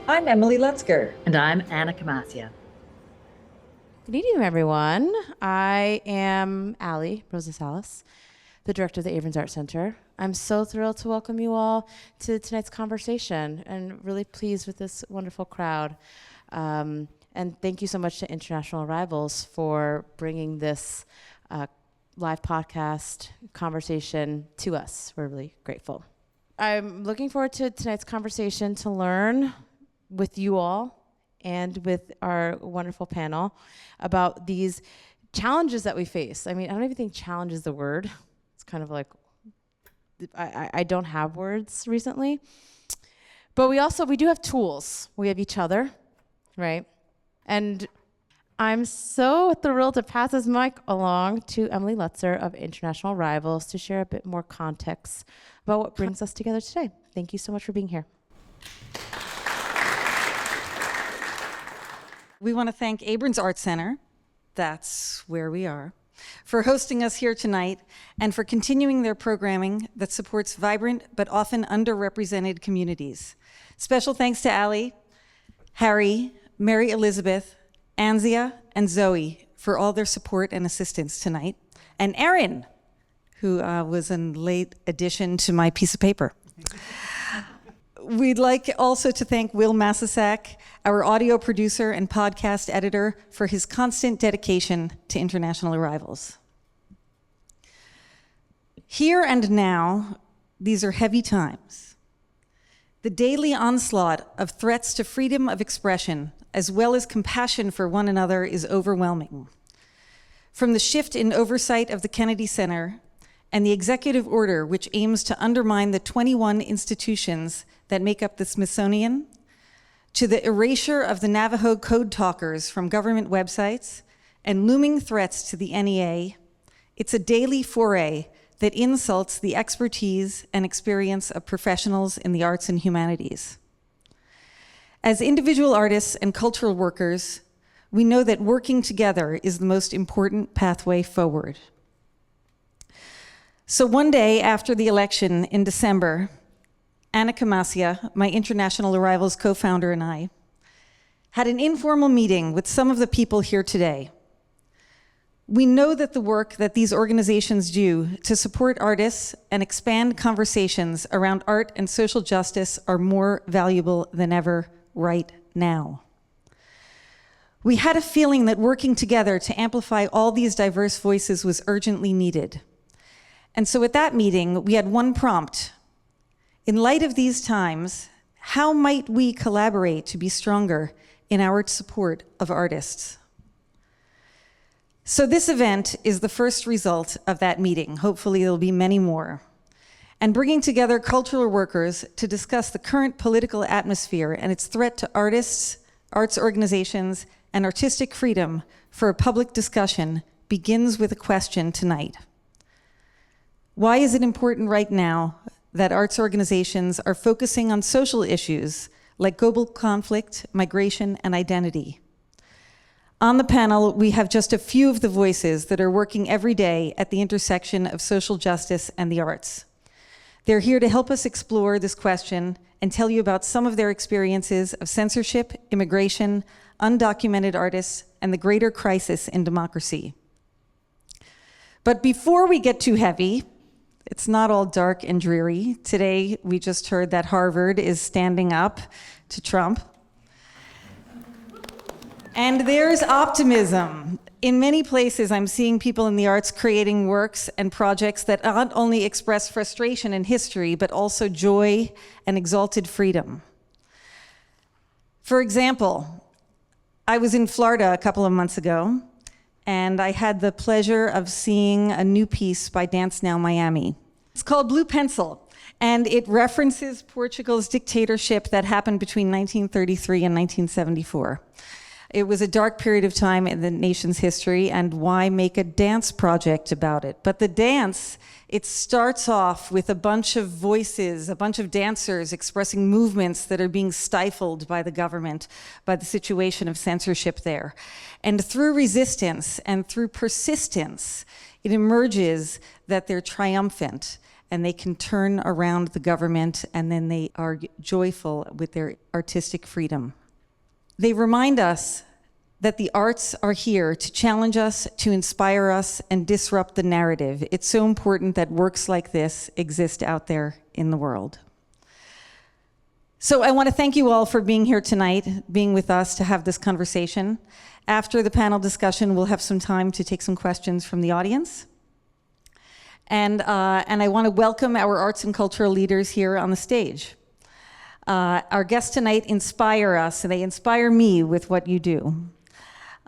I'm Emily Lutzker. And I'm Anna Khimasia. Good evening, everyone. I am Allie Rosas-Salas, the director of the Abrons Arts Center. I'm so thrilled to welcome you all to tonight's conversation and really pleased with this wonderful crowd. And thank you so much to International Arrivals for bringing this live podcast conversation to us. We're really grateful. I'm looking forward to tonight's conversation to learn with you all and with our wonderful panel about these challenges that we face. I mean, I don't even think challenge is the word. It's kind of like, I don't have words recently. But we do have tools. We have each other, right? And I'm so thrilled to pass this mic along to Emily Lutzker of International Arrivals to share a bit more context about what brings us together today. Thank you so much for being here. We want to thank Abrons Arts Center, that's where we are, for hosting us here tonight and for continuing their programming that supports vibrant but often underrepresented communities. Special thanks to Allie, Harry, Mary Elizabeth, Anzia, and Zoe for all their support and assistance tonight, and Erin, who was a late addition to my piece of paper. We'd like also to thank Will Massasak, our audio producer and podcast editor, for his constant dedication to International Arrivals. Here and now, these are heavy times. The daily onslaught of threats to freedom of expression, as well as compassion for one another, is overwhelming. From the shift in oversight of the Kennedy Center and the executive order which aims to undermine the 21 institutions that make up the Smithsonian, to the erasure of the Navajo code talkers from government websites and looming threats to the NEA, it's a daily foray that insults the expertise and experience of professionals in the arts and humanities. As individual artists and cultural workers, we know that working together is the most important pathway forward. So one day after the election in December, Anna Khimasia, my International Arrivals co-founder, and I had an informal meeting with some of the people here today. We know that the work that these organizations do to support artists and expand conversations around art and social justice are more valuable than ever right now. We had a feeling that working together to amplify all these diverse voices was urgently needed. And so at that meeting, we had one prompt. In light of these times, how might we collaborate to be stronger in our support of artists? So this event is the first result of that meeting. Hopefully there'll be many more. And bringing together cultural workers to discuss the current political atmosphere and its threat to artists, arts organizations, and artistic freedom for a public discussion begins with a question tonight. Why is it important right now that arts organizations are focusing on social issues like global conflict, migration, and identity? On the panel, we have just a few of the voices that are working every day at the intersection of social justice and the arts. They're here to help us explore this question and tell you about some of their experiences of censorship, immigration, undocumented artists, and the greater crisis in democracy. But before we get too heavy, it's not all dark and dreary. Today, we just heard that Harvard is standing up to Trump. And there's optimism. In many places, I'm seeing people in the arts creating works and projects that not only express frustration in history, but also joy and exalted freedom. For example, I was in Florida a couple of months ago, and I had the pleasure of seeing a new piece by Dance Now Miami. It's called Blue Pencil, and it references Portugal's dictatorship that happened between 1933 and 1974. It was a dark period of time in the nation's history, and why make a dance project about it? But the dance, it starts off with a bunch of voices, a bunch of dancers expressing movements that are being stifled by the government, by the situation of censorship there. And through resistance and through persistence, it emerges that they're triumphant and they can turn around the government, and then they are joyful with their artistic freedom. They remind us that the arts are here to challenge us, to inspire us, and disrupt the narrative. It's so important that works like this exist out there in the world. So I want to thank you all for being here tonight, being with us to have this conversation. After the panel discussion, we'll have some time to take some questions from the audience. And I want to welcome our arts and cultural leaders here on the stage. Our guests tonight inspire us, and they inspire me with what you do.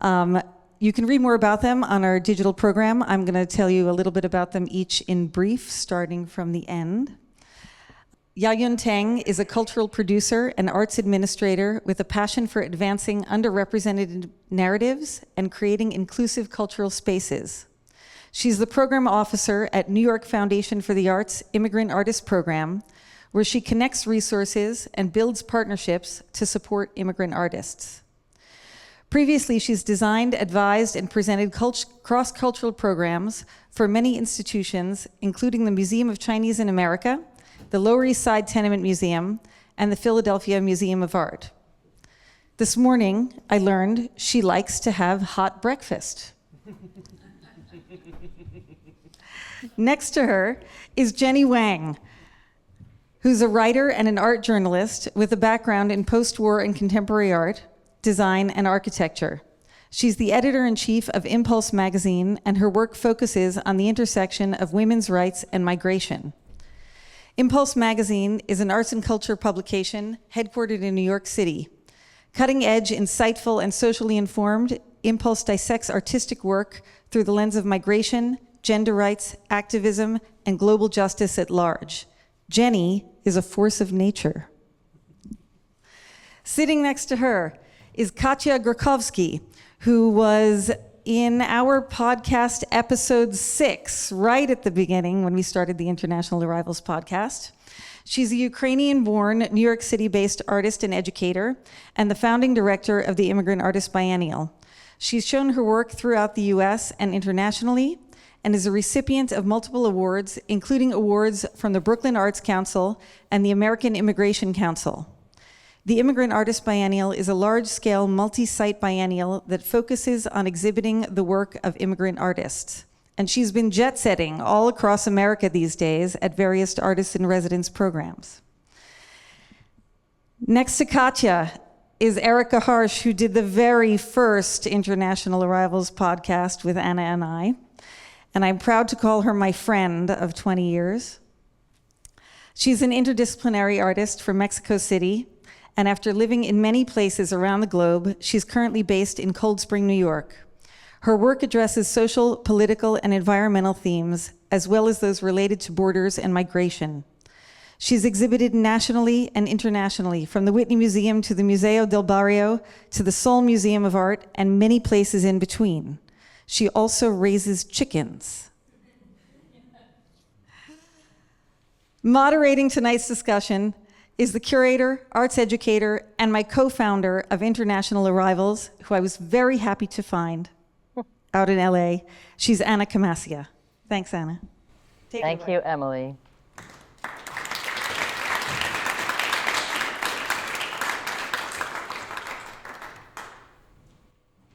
You can read more about them on our digital program. I'm going to tell you a little bit about them each in brief, starting from the end. Teng is a cultural producer and arts administrator with a passion for advancing underrepresented narratives and creating inclusive cultural spaces. She's the program officer at New York Foundation for the Arts Immigrant Artist Program, where she connects resources and builds partnerships to support immigrant artists. Previously, she's designed, advised, and presented cross-cultural programs for many institutions, including the Museum of Chinese in America, the Lower East Side Tenement Museum, and the Philadelphia Museum of Art. This morning, I learned she likes to have hot breakfast. Next to her is Jenny Wang, who's a writer and an art journalist with a background in post-war and contemporary art, design, and architecture. She's the editor-in-chief of Impulse magazine, and her work focuses on the intersection of women's rights and migration. Impulse magazine is an arts and culture publication headquartered in New York City. Cutting-edge, insightful, and socially informed, Impulse dissects artistic work through the lens of migration, gender rights, activism, and global justice at large. Jenny is a force of nature. Sitting next to her is Katya Grokhovsky, who was in our podcast episode 6, right at the beginning when we started the International Arrivals podcast. She's a Ukrainian-born, New York City-based artist and educator, and the founding director of the Immigrant Artist Biennial. She's shown her work throughout the US and internationally, and is a recipient of multiple awards, including awards from the Brooklyn Arts Council and the American Immigration Council. The Immigrant Artist Biennial is a large-scale, multi-site biennial that focuses on exhibiting the work of immigrant artists. And she's been jet-setting all across America these days at various artist-in-residence programs. Next to Katya is Erika Harrsch, who did the very first International Arrivals podcast with Anna and I. And I'm proud to call her my friend of 20 years. She's an interdisciplinary artist from Mexico City, and after living in many places around the globe, she's currently based in Cold Spring, New York. Her work addresses social, political, and environmental themes, as well as those related to borders and migration. She's exhibited nationally and internationally, from the Whitney Museum to the Museo del Barrio to the Seoul Museum of Art, and many places in between. She also raises chickens. Moderating tonight's discussion is the curator, arts educator, and my co-founder of International Arrivals, who I was very happy to find out in LA. She's Anna Khimasia. Thanks, Anna. Thank you, Emily.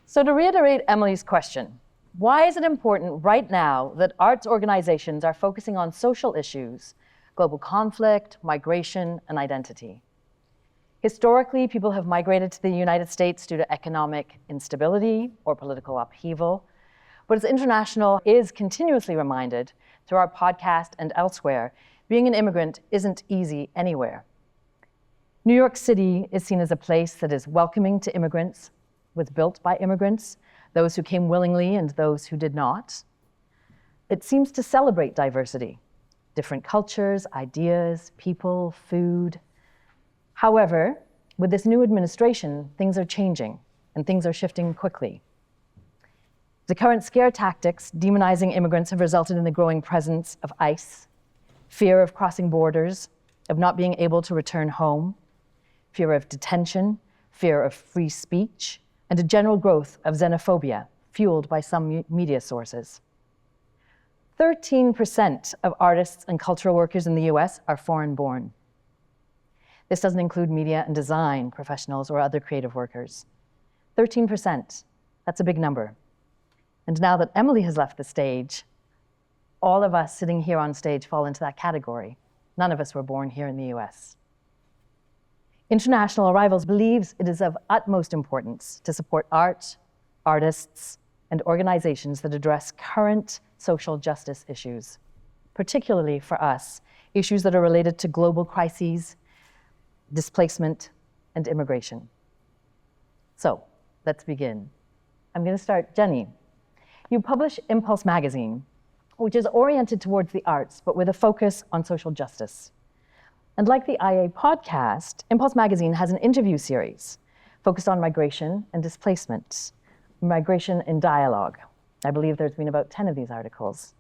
So to reiterate Emily's question, why is it important right now that arts organizations are focusing on social issues, global conflict, migration, and identity? Historically, people have migrated to the United States due to economic instability or political upheaval. But as International is continuously reminded through our podcast and elsewhere, being an immigrant isn't easy anywhere. New York City is seen as a place that is welcoming to immigrants, was built by immigrants, those who came willingly and those who did not. It seems to celebrate diversity, different cultures, ideas, people, food. However, with this new administration, things are changing and things are shifting quickly. The current scare tactics demonizing immigrants have resulted in the growing presence of ICE, fear of crossing borders, of not being able to return home, fear of detention, fear of free speech, and a general growth of xenophobia, fueled by some media sources. 13% of artists and cultural workers in the US are foreign-born. This doesn't include media and design professionals or other creative workers. 13%, that's a big number. And now that Emily has left the stage, all of us sitting here on stage fall into that category. None of us were born here in the US. International Arrivals believes it is of utmost importance to support art, artists, and organizations that address current social justice issues, particularly for us, issues that are related to global crises, displacement, and immigration. So, let's begin. I'm going to start, Jenny. You publish Impulse magazine, which is oriented towards the arts, but with a focus on social justice. And like the IA podcast, Impulse magazine has an interview series focused on migration and displacement, migration in dialogue. I believe there's been about 10 of these articles.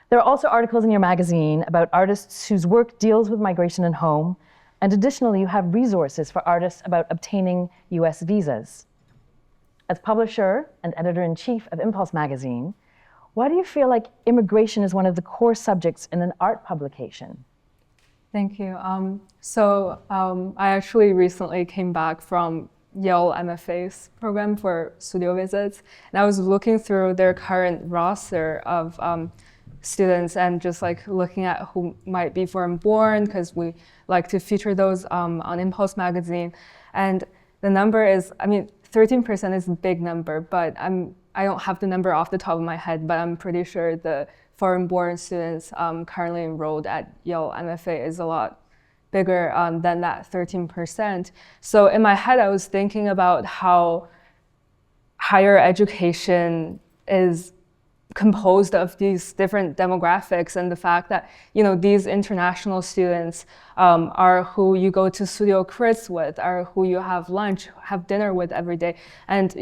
There are also articles in your magazine about artists whose work deals with migration and home, and additionally, you have resources for artists about obtaining US visas. As publisher and editor-in-chief of Impulse magazine, why do you feel like immigration is one of the core subjects in an art publication? Thank you. I actually recently came back from Yale MFA's program for studio visits, and I was looking through their current roster of students and just like looking at who might be foreign-born, because we like to feature those on Impulse magazine. And the number is, 13% is a big number, but I don't have the number off the top of my head, but I'm pretty sure the foreign-born students currently enrolled at Yale MFA is a lot bigger than that 13%. So in my head, I was thinking about how higher education is composed of these different demographics, and the fact that these international students are who you go to Studio Crits with, are who you have lunch, have dinner with every day. And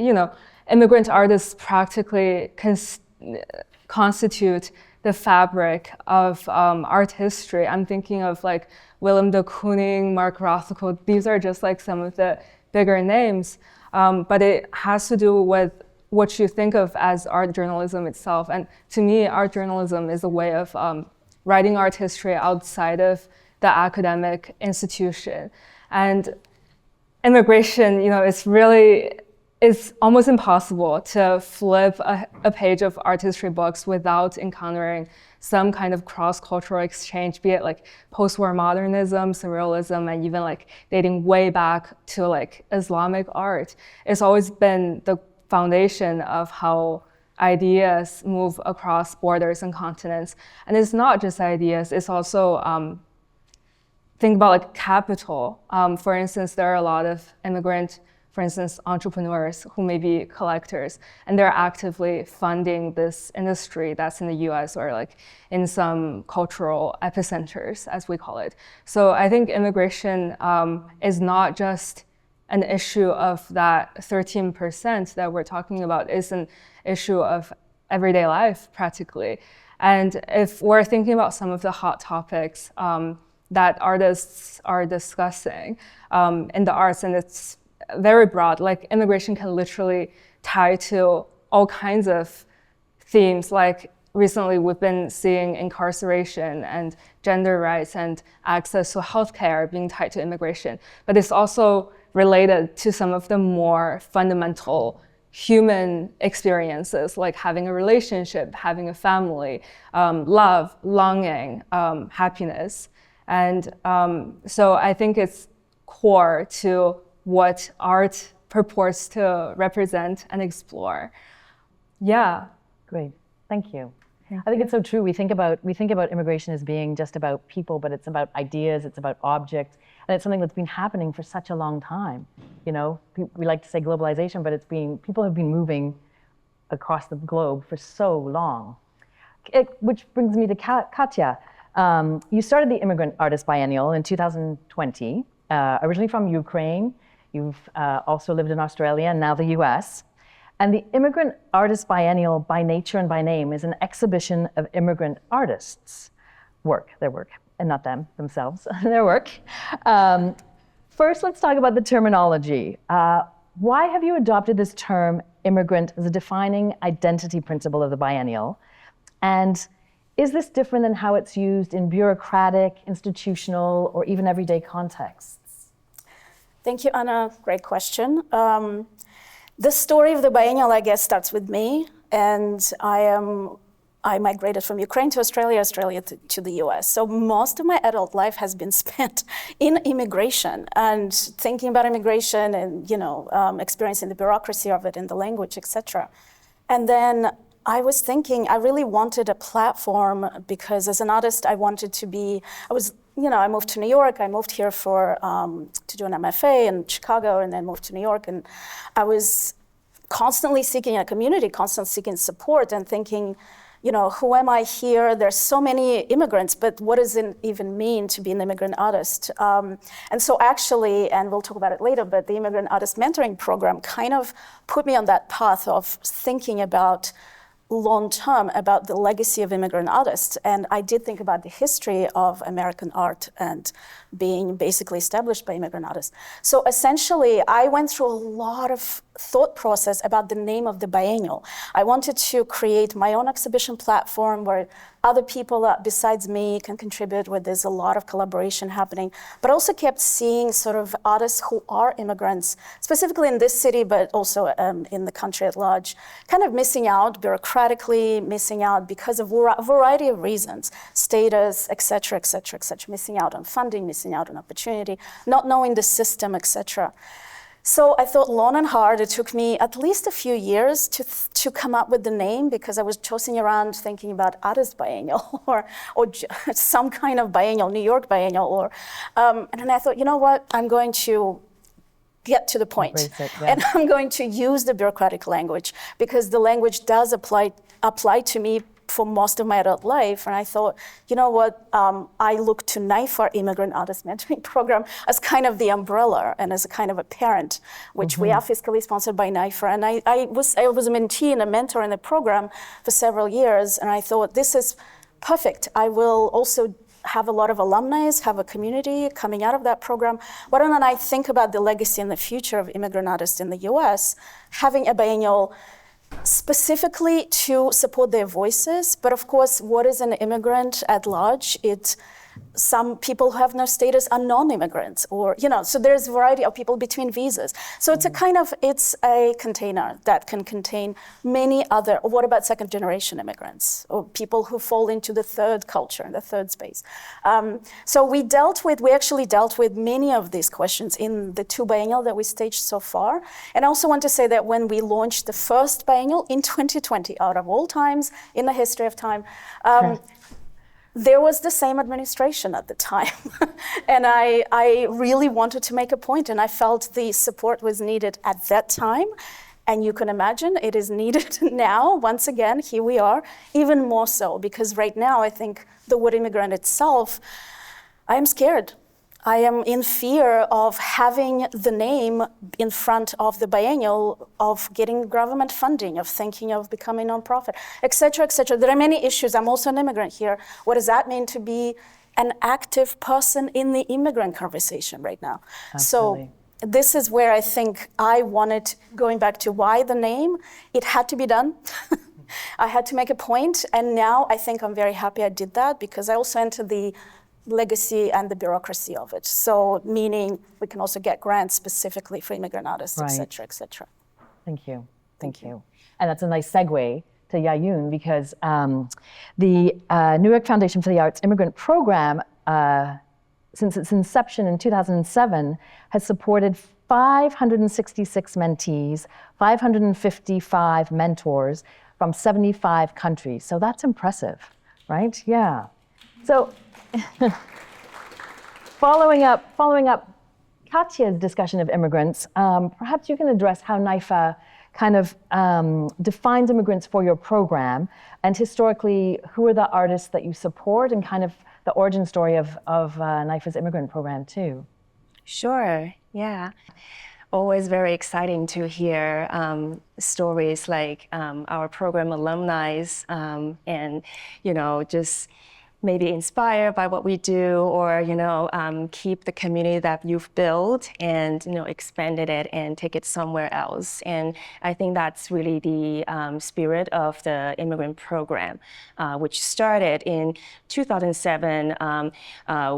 immigrant artists practically constitute the fabric of art history. I'm thinking of like Willem de Kooning, Mark Rothko. These are just like some of the bigger names, but it has to do with what you think of as art journalism itself. And to me, art journalism is a way of writing art history outside of the academic institution. And immigration, it's almost impossible to flip a page of art history books without encountering some kind of cross-cultural exchange, be it like post-war modernism, surrealism, and even like dating way back to like Islamic art. It's always been the foundation of how ideas move across borders and continents. And it's not just ideas, it's also, think about like capital. For instance, there are a lot of immigrant, for instance, entrepreneurs who may be collectors, and they're actively funding this industry that's in the US or like in some cultural epicenters, as we call it. So I think immigration is not just an issue of that 13% that we're talking about, is an issue of everyday life, practically. And if we're thinking about some of the hot topics that artists are discussing in the arts, and it's very broad, like immigration can literally tie to all kinds of themes. Like recently we've been seeing incarceration and gender rights and access to healthcare being tied to immigration, but it's also related to some of the more fundamental human experiences, like having a relationship, having a family, love, longing, happiness. And so I think it's core to what art purports to represent and explore. Yeah. Great, thank you. I think it's so true. We think about immigration as being just about people, but it's about ideas, it's about objects, and it's something that's been happening for such a long time. We like to say globalization, but people have been moving across the globe for so long. Which brings me to Katya. You started the Immigrant Artist Biennial in 2020, originally from Ukraine. You've also lived in Australia and now the US. And the Immigrant Artist Biennial, by nature and by name, is an exhibition of immigrant artists' their work, and not them, themselves, their work. First, let's talk about the terminology. Why have you adopted this term, immigrant, as a defining identity principle of the biennial? And is this different than how it's used in bureaucratic, institutional, or even everyday contexts? Thank you, Anna. Great question. The story of the biennial, I guess, starts with me, and I migrated from Ukraine to Australia, to the US. So most of my adult life has been spent in immigration and thinking about immigration and, experiencing the bureaucracy of it and the language, etc. And then I was thinking I really wanted a platform because as an artist, I moved to New York. I moved here to do an MFA in Chicago and then moved to New York. And I was constantly seeking a community, constantly seeking support and thinking, who am I here? There's so many immigrants, but what does it even mean to be an immigrant artist? And so actually, and we'll talk about it later, but the Immigrant Artist Mentoring Program kind of put me on that path of thinking about long-term about the legacy of immigrant artists. And I did think about the history of American art and being basically established by immigrant artists. So essentially, I went through a lot of thought process about the name of the biennial. I wanted to create my own exhibition platform where other people besides me can contribute, where there's a lot of collaboration happening, but also kept seeing sort of artists who are immigrants, specifically in this city, but also in the country at large, kind of missing out bureaucratically, missing out because of a variety of reasons, status, et cetera, missing out on funding, missing out on opportunity, not knowing the system, etc. So I thought long and hard. It took me at least a few years to come up with the name because I was tossing around thinking about Artist Biennial or some kind of biennial, New York biennial, and then I thought, you know what, I'm going to get to the point. And I'm going to use the bureaucratic language because the language does apply to me for most of my adult life. And I thought, you know what, I look to NYFA, Immigrant Artist Mentoring Program, as kind of the umbrella and as a kind of a parent, which we are fiscally sponsored by NYFA. And I was a mentee and a mentor in the program for several years. And I thought, this is perfect. I will also have a lot of alumni, have a community coming out of that program. Why don't I think about the legacy and the future of immigrant artists in the US, having a biennial specifically to support their voices, but of course, what is an immigrant at large? Some people who have no status are non-immigrants, or so there's a variety of people between visas. So it's it's a container that can contain many other. What about second-generation immigrants or people who fall into the third culture and the third space? So we actually dealt with many of these questions in the 2 biennial that we staged so far. And I also want to say that when we launched the first biennial in 2020, out of all times in the history of time. There was the same administration at the time. And I really wanted to make a point, and I felt the support was needed at that time. And you can imagine it is needed now. Once again, here we are, even more so, because right now I think the word immigrant itself, I am scared. I am in fear of having the name in front of the biennial, of getting government funding, of thinking of becoming nonprofit, et cetera, et cetera. There are many issues. I'm also an immigrant here. What does that mean to be an active person in the immigrant conversation right now? Absolutely. So this is where I think I wanted, going back to why the name, it had to be done. I had to make a point, and now I think I'm very happy I did that because I also entered the legacy and the bureaucracy of it. So meaning we can also get grants specifically for immigrant artists, et cetera, et cetera. Thank you. And that's a nice segue to Yayun because the New York Foundation for the Arts Immigrant Program, since its inception in 2007, has supported 566 mentees, 555 mentors from 75 countries. So that's impressive, right? Yeah. So following up Katya's discussion of immigrants, perhaps you can address how NYFA kind of defines immigrants for your program, and historically, who are the artists that you support, and kind of the origin story of NYFA's immigrant program too. Sure, yeah. Always very exciting to hear stories like our program alumni and, just maybe inspired by what we do, or keep the community that you've built and expanded it and take it somewhere else. And I think that's really the spirit of the Immigrant program, which started in 2007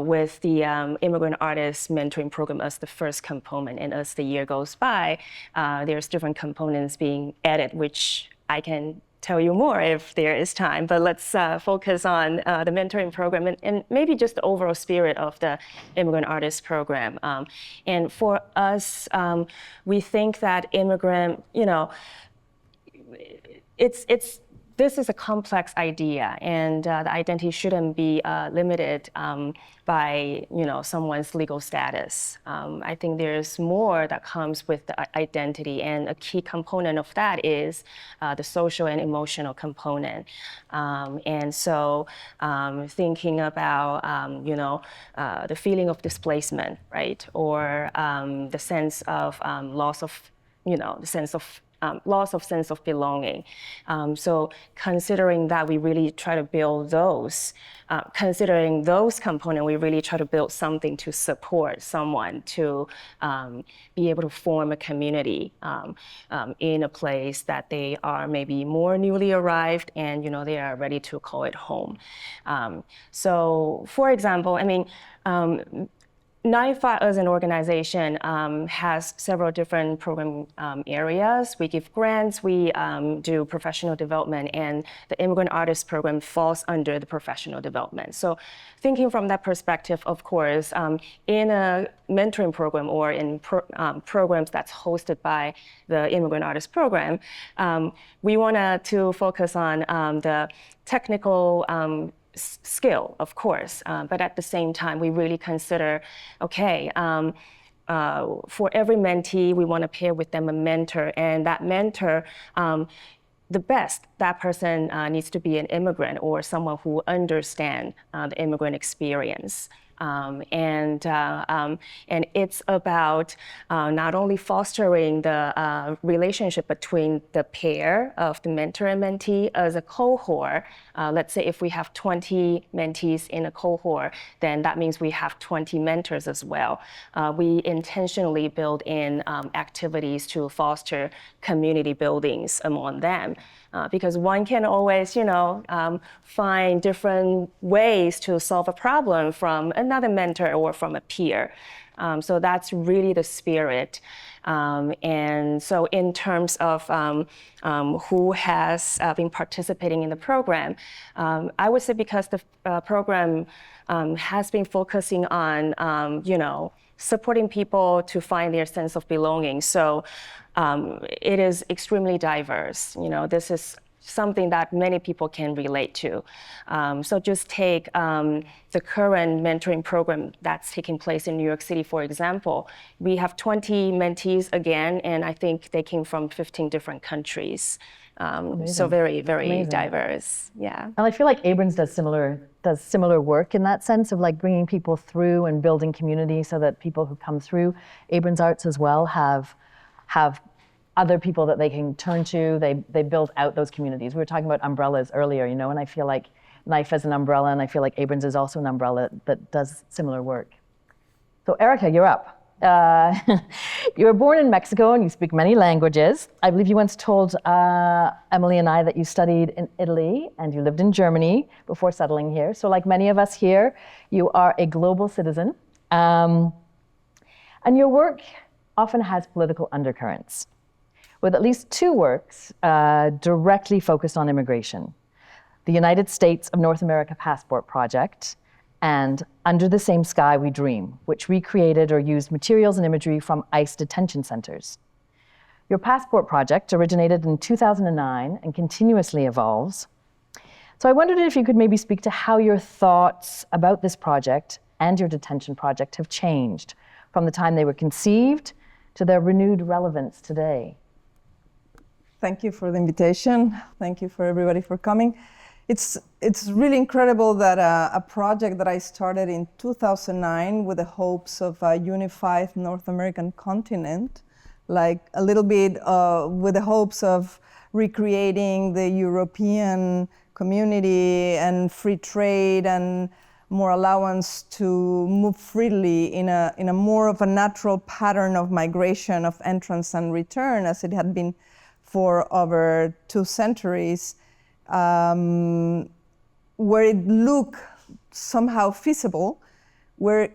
with the Immigrant Artist Mentoring Program as the first component. And as the year goes by, there's different components being added, which I can tell you more if there is time, but let's focus on the mentoring program and maybe just the overall spirit of the Immigrant Artist Program. And for us, we think that Immigrant, this is a complex idea, and the identity shouldn't be limited by someone's legal status. I think there's more that comes with the identity, and a key component of that is the social and emotional component. And so thinking about the feeling of displacement, right, or the sense of loss of sense of belonging. So considering that, we really try to build those. Considering those components, we really try to build something to support someone to be able to form a community in a place that they are maybe more newly arrived and they are ready to call it home. So, for example, NYFA as an organization has several different program areas. We give grants, we do professional development, and the Immigrant Artist Program falls under the professional development. So thinking from that perspective, of course, in a mentoring program or in programs that's hosted by the Immigrant Artist Program, we wanted to focus on the technical skill, of course, but at the same time, we really consider, for every mentee, we want to pair with them a mentor, and that mentor, that person needs to be an immigrant or someone who understands the immigrant experience. And it's about not only fostering the relationship between the pair of the mentor and mentee as a cohort. Let's say if we have 20 mentees in a cohort, then that means we have 20 mentors as well. We intentionally build in activities to foster community buildings among them. Because one can always, find different ways to solve a problem from another mentor or from a peer. So that's really the spirit. And so in terms of who has been participating in the program, I would say because the program has been focusing on, supporting people to find their sense of belonging. So it is extremely diverse. This is something that many people can relate to. So just take the current mentoring program that's taking place in New York City, for example. We have 20 mentees again, and I think they came from 15 different countries. So very, very Amazing. Diverse. Yeah. And I feel like Abrons does similar work in that sense of like bringing people through and building community so that people who come through Abrons Arts as well have other people that they can turn to. They build out those communities. We were talking about umbrellas earlier, and I feel like NYFA is an umbrella, and I feel like Abrons is also an umbrella that does similar work. So Erika, you're up. You were born in Mexico and you speak many languages. I believe you once told Emily and I that you studied in Italy and you lived in Germany before settling here. So like many of us here, you are a global citizen. And your work often has political undercurrents, with at least two works directly focused on immigration: the United States of North America Passport Project and Under the Same Sky We Dream, which recreated or used materials and imagery from ICE detention centers. Your passport project originated in 2009 and continuously evolves. So I wondered if you could maybe speak to how your thoughts about this project and your detention project have changed from the time they were conceived to their renewed relevance today. Thank you for the invitation. Thank you for everybody for coming. It's really incredible that a project that I started in 2009 with the hopes of a unified North American continent, like a little bit with the hopes of recreating the European community and free trade and more allowance to move freely in a more of a natural pattern of migration, of entrance and return, as it had been for over 2 centuries, where it looked somehow feasible, where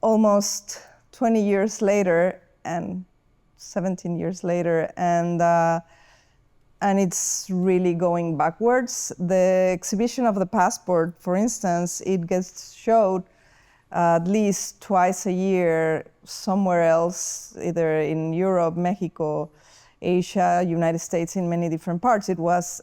almost 20 years later and 17 years later, and it's really going backwards. The exhibition of the passport, for instance, it gets showed at least twice a year somewhere else, either in Europe, Mexico, Asia, United States, in many different parts. It was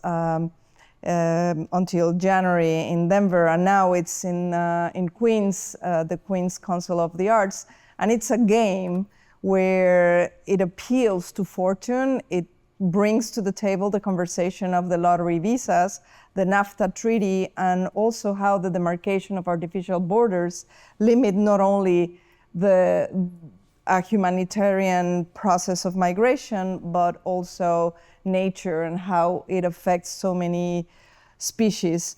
until January in Denver, and now it's in Queens, the Queens Council of the Arts, and it's a game where it appeals to fortune. It brings to the table the conversation of the lottery visas, the NAFTA treaty, and also how the demarcation of artificial borders limit not only a humanitarian process of migration, but also nature and how it affects so many species.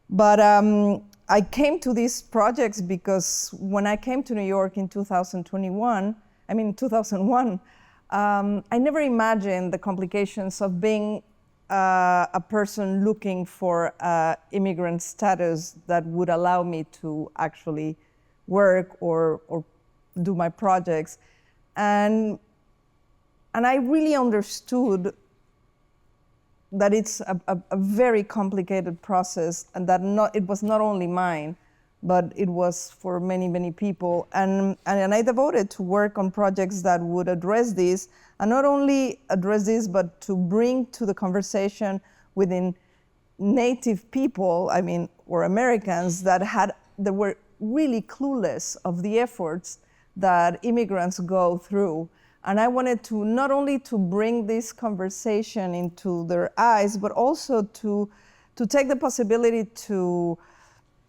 But I came to these projects because when I came to New York in 2001, I never imagined the complications of being a person looking for immigrant status that would allow me to actually work or do my projects. And I really understood that it's a very complicated process, and that it was not only mine, but it was for many, many people. And I devoted to work on projects that would address this, and not only address this, but to bring to the conversation within native people, or Americans that were really clueless of the efforts that immigrants go through. And I wanted to not only to bring this conversation into their eyes, but also to take the possibility to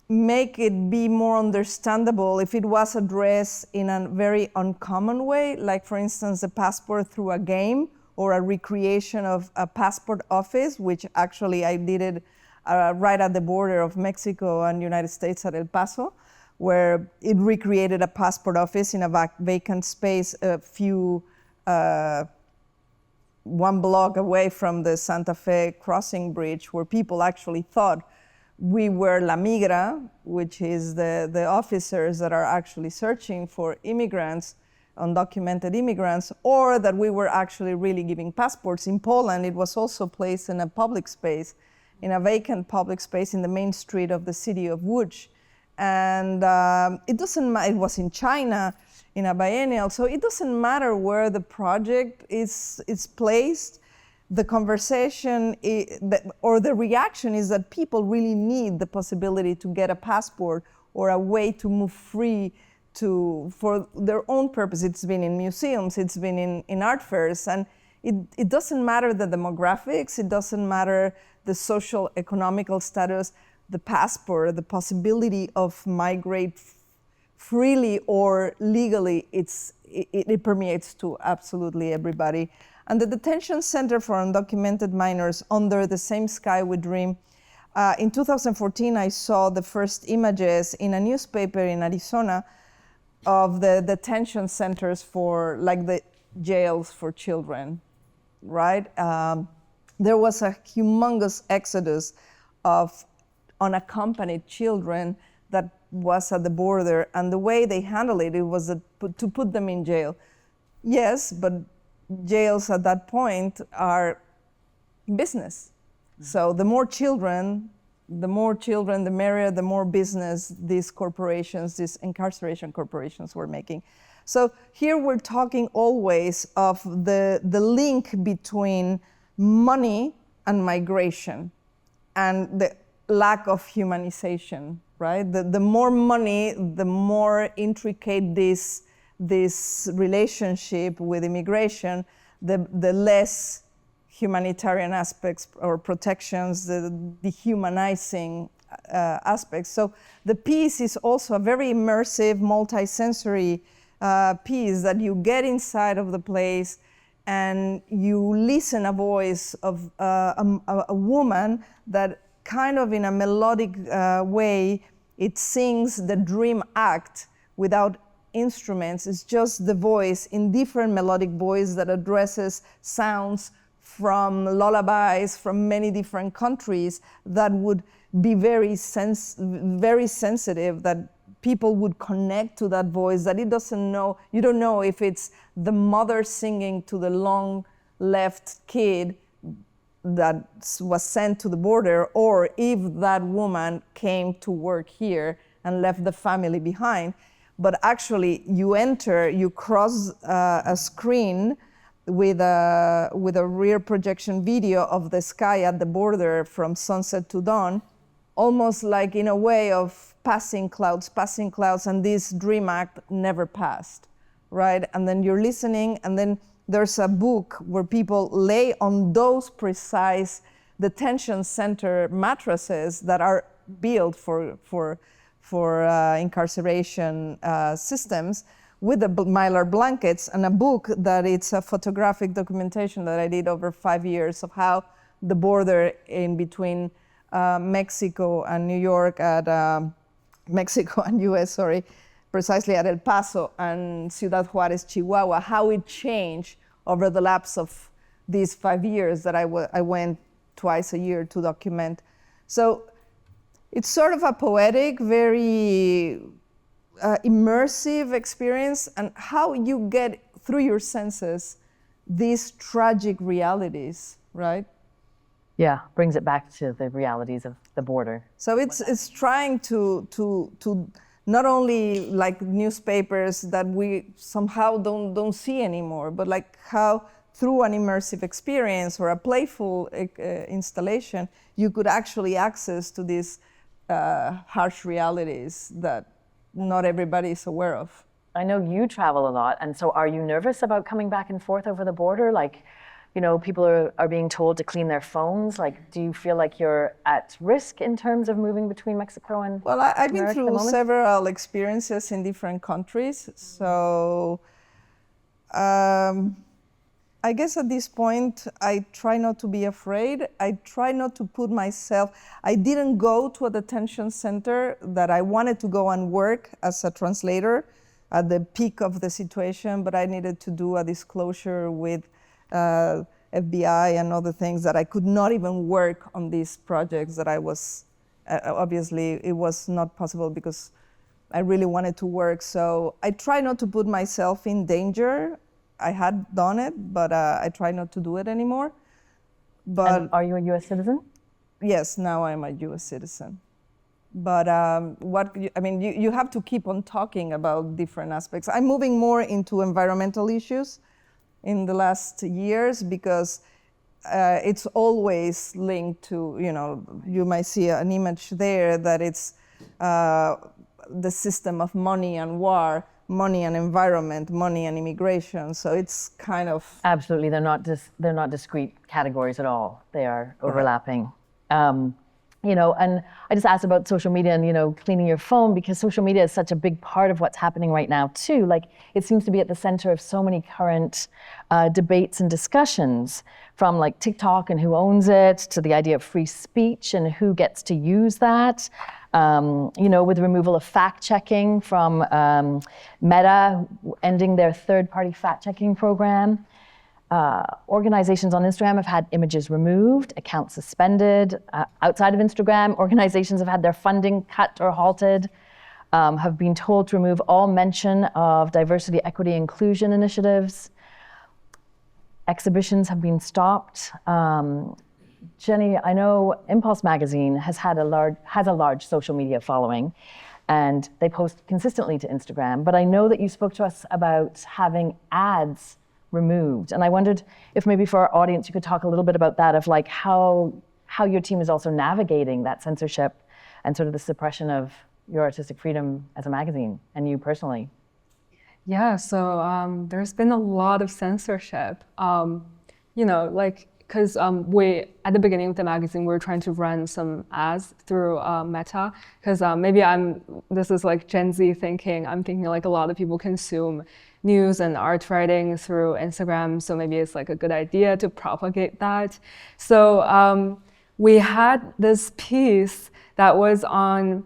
make it be more understandable if it was addressed in a very uncommon way, like for instance, the passport through a game or a recreation of a passport office, which actually I did it right at the border of Mexico and United States at El Paso, where it recreated a passport office in a vacant space one block away from the Santa Fe crossing bridge, where people actually thought we were La Migra, which is the officers that are actually searching for immigrants, undocumented immigrants, or that we were actually really giving passports. In Poland, it was also placed in a public space, in a vacant public space in the main street of the city of Łódź. And it doesn't matter, it was in China, in a biennial, so it doesn't matter where the project is placed. The conversation or the reaction is that people really need the possibility to get a passport or a way to move free for their own purpose. It's been in museums, it's been in art fairs, and it doesn't matter the demographics, it doesn't matter the social economical status, the passport, the possibility of migrate freely or legally, it permeates to absolutely everybody. And the Detention Center for Undocumented Minors, Under the Same Sky We Dream. In 2014, I saw the first images in a newspaper in Arizona of the detention centers for, like the jails for children, right? There was a humongous exodus of unaccompanied children that was at the border, and the way they handled it was to put them in jail. Yes, but jails at that point are business. So the more children, the merrier, the more business these corporations, these incarceration corporations were making. So here we're talking always of the link between money and migration and the lack of humanization, right? The more money, the more intricate this relationship with immigration, the less humanitarian aspects or protections, the dehumanizing aspects. So the piece is also a very immersive, multi-sensory piece that you get inside of the place. and you listen a voice of a woman that kind of in a melodic way, it sings the dream act without instruments. It's just the voice in different melodic voice that addresses sounds from lullabies from many different countries that would be very sensitive, that people would connect to that voice, that it doesn't know, you don't know if it's the mother singing to the long left kid that was sent to the border, or if that woman came to work here and left the family behind. But actually you cross a screen with a rear projection video of the sky at the border from sunset to dawn, almost like in a way of passing clouds, and this dream act never passed, right? And then you're listening, and then there's a book where people lay on those precise detention center mattresses that are built for incarceration systems, with the Mylar blankets, and a book that it's a photographic documentation that I did over 5 years of how the border in between Mexico and New York Mexico and US, sorry, precisely at El Paso and Ciudad Juarez, Chihuahua, how it changed over the lapse of these 5 years that I went twice a year to document. So it's sort of a poetic, very immersive experience, and how you get through your senses these tragic realities, right? Yeah, brings it back to the realities of the border. So it's trying to not only like newspapers that we somehow don't see anymore, but like how through an immersive experience or a playful installation, you could actually access to these harsh realities that not everybody is aware of. I know you travel a lot, and so are you nervous about coming back and forth over the border? Like, you know, people are being told to clean their phones. Like, do you feel like you're at risk in terms of moving between Mexico and Well, I've been America through several experiences in different countries. So I guess at this point, I try not to be afraid. I try not to put myself, I didn't go to a detention center that I wanted to go and work as a translator at the peak of the situation, but I needed to do a disclosure with FBI and other things that I could not even work on these projects that I was, obviously it was not possible because I really wanted to work. So I try not to put myself in danger. I had done it, but I try not to do it anymore. But and are you a US citizen? Yes, now I'm a US citizen. But you have to keep on talking about different aspects. I'm moving more into environmental issues in the last years because it's always linked to, you might see an image there that it's the system of money and war, money and environment, money and immigration. So it's kind of... Absolutely, they're not discrete categories at all. They are overlapping. And I just asked about social media and, cleaning your phone, because social media is such a big part of what's happening right now too. Like, it seems to be at the center of so many current debates and discussions, from like TikTok and who owns it, to the idea of free speech and who gets to use that. With the removal of fact-checking from Meta, ending their third-party fact-checking program. Organizations on Instagram have had images removed, accounts suspended. Outside of Instagram, organizations have had their funding cut or halted, have been told to remove all mention of diversity, equity, inclusion initiatives. Exhibitions have been stopped. Jenny, I know Impulse magazine has a large social media following, and they post consistently to Instagram, but I know that you spoke to us about having ads removed. And I wondered if maybe for our audience, you could talk a little bit about that, of like how your team is also navigating that censorship and sort of the suppression of your artistic freedom as a magazine, and you personally. Yeah, so there's been a lot of censorship, because we, at the beginning of the magazine, we were trying to run some ads through Meta, because maybe this is like Gen Z thinking, I'm thinking like a lot of people consume news and art writing through Instagram, so maybe it's like a good idea to propagate that. So we had this piece that was on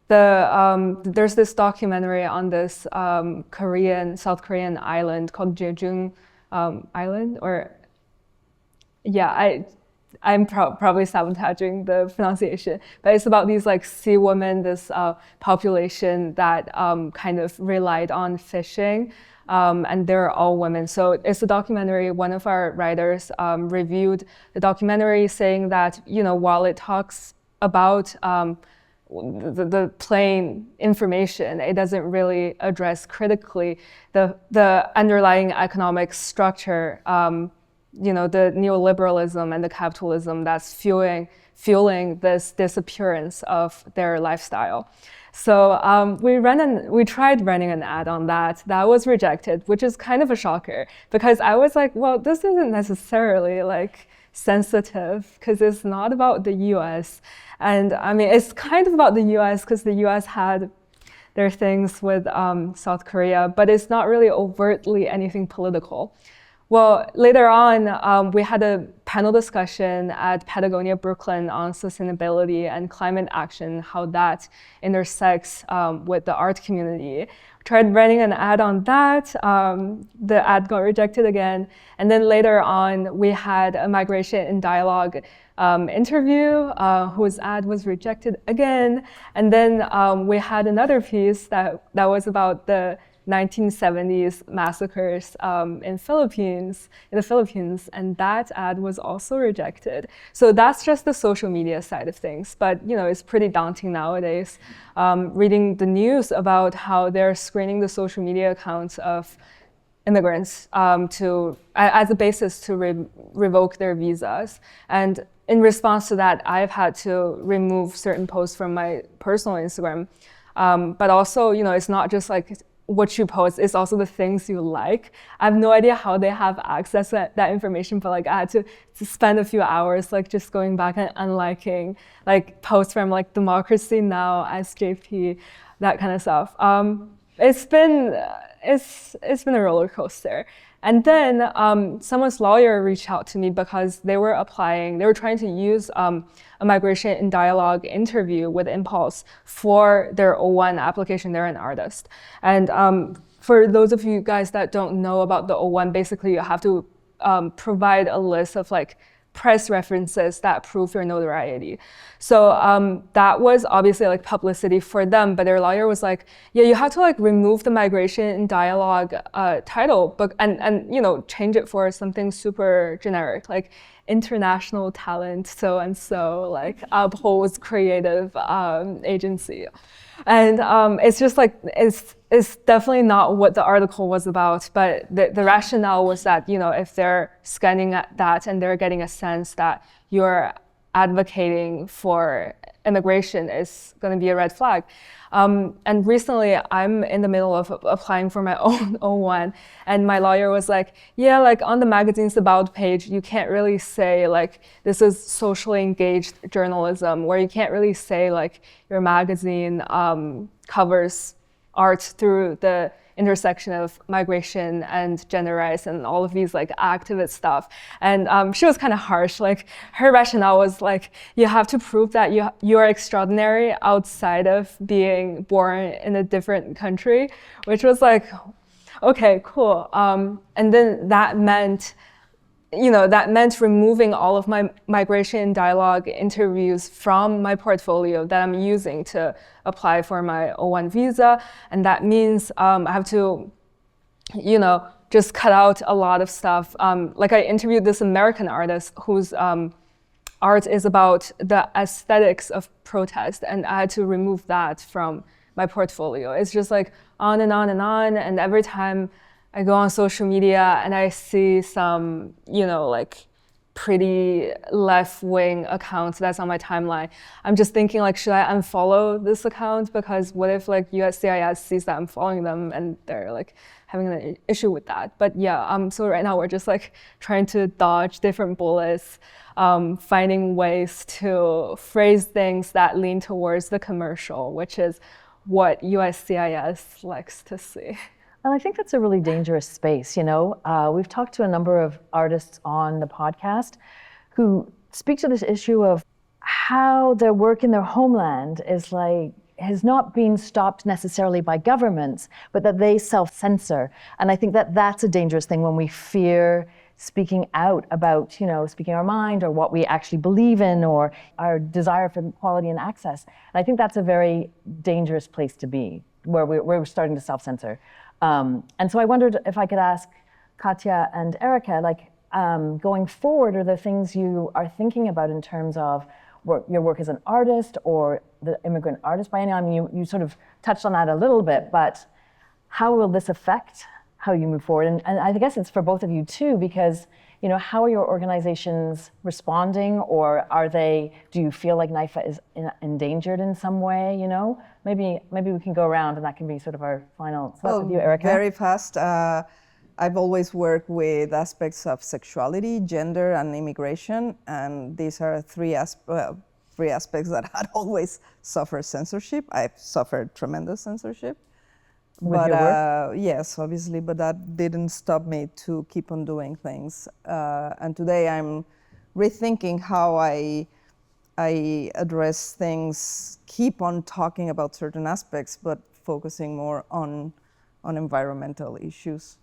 there's this documentary on this South Korean island called Jeju Island, or yeah, I'm probably sabotaging the pronunciation, but it's about these like sea women, this population that kind of relied on fishing, and they're all women. So it's a documentary. One of our writers reviewed the documentary, saying that, you know, while it talks about the plain information, it doesn't really address critically the underlying economic structure, you know, the neoliberalism and the capitalism that's fueling this disappearance of their lifestyle. So we tried running an ad on that. That was rejected, which is kind of a shocker, because I was like, well, this isn't necessarily like sensitive, because it's not about the US. And I mean, it's kind of about the US because the US had their things with South Korea, but it's not really overtly anything political. Well, later on, we had a panel discussion at Patagonia Brooklyn on sustainability and climate action, how that intersects with the art community. Tried running an ad on that. The ad got rejected again. And then later on, we had a Migration in Dialogue interview whose ad was rejected again. And then we had another piece that was about the 1970s massacres in the Philippines, and that ad was also rejected. So that's just the social media side of things, but you know, it's pretty daunting nowadays. Reading the news about how they're screening the social media accounts of immigrants as a basis to revoke their visas. And in response to that, I've had to remove certain posts from my personal Instagram. But also, you know, it's not just like what you post, it's also the things you like. I have no idea how they have access to that information, but like I had to spend a few hours like just going back and unliking like posts from like Democracy Now, SJP, that kind of stuff. It's been a roller coaster. And then someone's lawyer reached out to me because they were trying to use a Migration in Dialogue interview with Impulse for their O1 application. They're an artist. And for those of you guys that don't know about the O1, basically you have to provide a list of like press references that prove your notoriety. So that was obviously like publicity for them, but their lawyer was like, yeah, you have to like remove the Migration in Dialogue title, but and you know, change it for something super generic, like international talent so-and-so, like upholds creative agency. And it's just like, it's definitely not what the article was about, but the rationale was that, you know, if they're scanning at that and they're getting a sense that you're advocating for immigration, is going to be a red flag. And recently, I'm in the middle of applying for my own O1, and my lawyer was like, yeah, like on the magazine's About page, you can't really say like, this is socially engaged journalism, where you can't really say like your magazine covers art through the intersection of migration and gender rights and all of these like activist stuff. And she was kind of harsh. Like her rationale was like, you have to prove that you are extraordinary outside of being born in a different country, which was like, okay, cool. And then that meant removing all of my Migration in Dialogue interviews from my portfolio that I'm using to apply for my O1 visa. And that means I have to, you know, just cut out a lot of stuff. Like I interviewed this American artist whose art is about the aesthetics of protest, and I had to remove that from my portfolio. It's just like on and on and on. And every time I go on social media and I see some, you know, like pretty left-wing accounts that's on my timeline, I'm just thinking like, should I unfollow this account? Because what if like USCIS sees that I'm following them and they're like having an issue with that? But yeah, so right now we're just like trying to dodge different bullets, finding ways to phrase things that lean towards the commercial, which is what USCIS likes to see. And I think that's a really dangerous space, you know. We've talked to a number of artists on the podcast who speak to this issue of how their work in their homeland has not been stopped necessarily by governments, but that they self-censor. And I think that that's a dangerous thing when we fear speaking out about, you know, speaking our mind or what we actually believe in or our desire for equality and access. And I think that's a very dangerous place to be, where we're starting to self-censor. And so I wondered if I could ask Katya and Erika, going forward, are there things you are thinking about in terms of your work as an artist or the Immigrant Artist Biennial? I mean, you sort of touched on that a little bit, but how will this affect how you move forward? And I guess it's for both of you too, because, you know, how are your organizations responding, or do you feel like NYFA is endangered in some way, you know? Maybe we can go around and that can be sort of our final. So with you, Erika. Very fast. I've always worked with aspects of sexuality, gender, and immigration, and these are three aspects that had always suffered censorship. I've suffered tremendous censorship. With your work? Yes, obviously, but that didn't stop me to keep on doing things. And today I'm rethinking how I address things, keep on talking about certain aspects, but focusing more on environmental issues.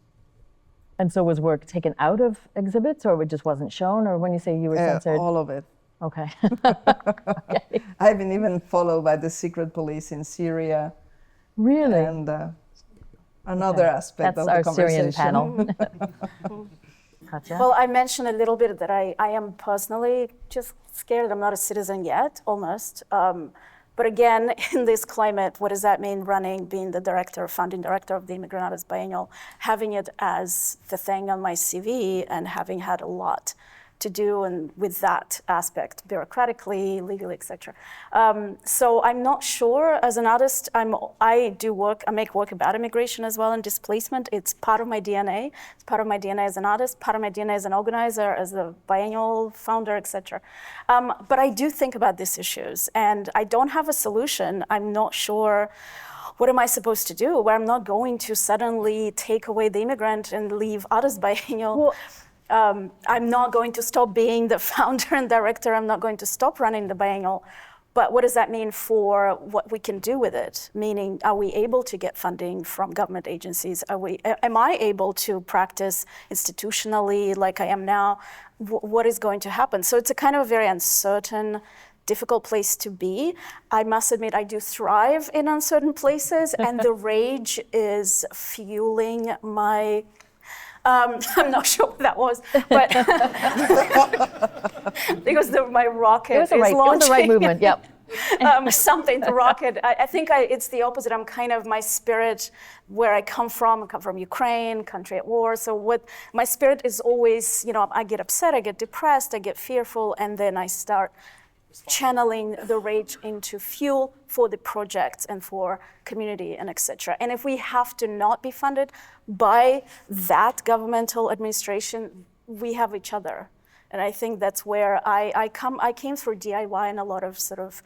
And so was work taken out of exhibits, or it just wasn't shown? Or when you say you were censored? All of it. Okay. Okay. I've been even followed by the secret police in Syria. Really? And another aspect That's of the our conversation. Syrian panel. Katya? Well, I mentioned a little bit that I am personally just scared. I'm not a citizen yet, almost. But again, in this climate, what does that mean being the founding director of the Immigrant Artist Biennial, having it as the thing on my CV and having had a lot to do and with that aspect, bureaucratically, legally, etc. So I'm not sure. As an artist, I make work about immigration as well and displacement. It's part of my DNA. It's part of my DNA as an artist, part of my DNA as an organizer, as the biennial founder, etc. But I do think about these issues, and I don't have a solution. I'm not sure. What am I supposed to do? Where I'm not going to suddenly take away the Immigrant and leave Artist Biennial. Well, I'm not going to stop being the founder and director. I'm not going to stop running the biennial. But what does that mean for what we can do with it? Meaning, are we able to get funding from government agencies? Am I able to practice institutionally like I am now? What is going to happen? So it's a kind of very uncertain, difficult place to be. I must admit, I do thrive in uncertain places, and the rage is fueling my I'm not sure what that was, but because my rocket is launching. It was the right movement, yep. The rocket. I think it's the opposite. I'm kind of my spirit, where I come from Ukraine, country at war. So my spirit is always, you know, I get upset, I get depressed, I get fearful, and then I start channeling the rage into fuel for the projects and for community and etc. And if we have to not be funded by that governmental administration, we have each other. And I think that's where I came through DIY and a lot of sort of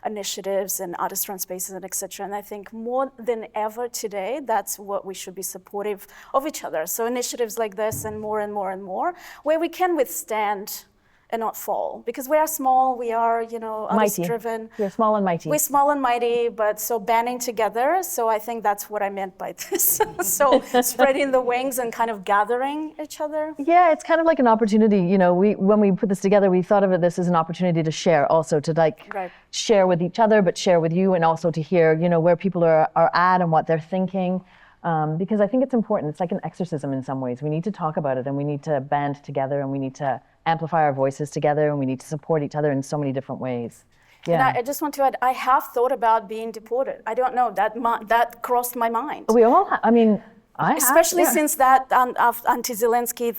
initiatives and artist-run spaces and etc. And I think more than ever today, that's what we should be supportive of each other. So initiatives like this and more and more and more, where we can withstand and not fall, because we are small, we are, you know, artist-driven. We're small and mighty. We're small and mighty, but so banding together. So I think that's what I meant by this. So spreading the wings and kind of gathering each other. Yeah, it's kind of like an opportunity. You know, when we put this together, we thought of this as an opportunity to share, also to share with each other, but share with you, and also to hear, you know, where people are at and what they're thinking. Because I think it's important. It's like an exorcism in some ways. We need to talk about it, and we need to band together, and we need to amplify our voices together, and we need to support each other in so many different ways. Yeah. And I just want to add, I have thought about being deported. I don't know, that crossed my mind. We all, I mean, Especially since that anti-Zelensky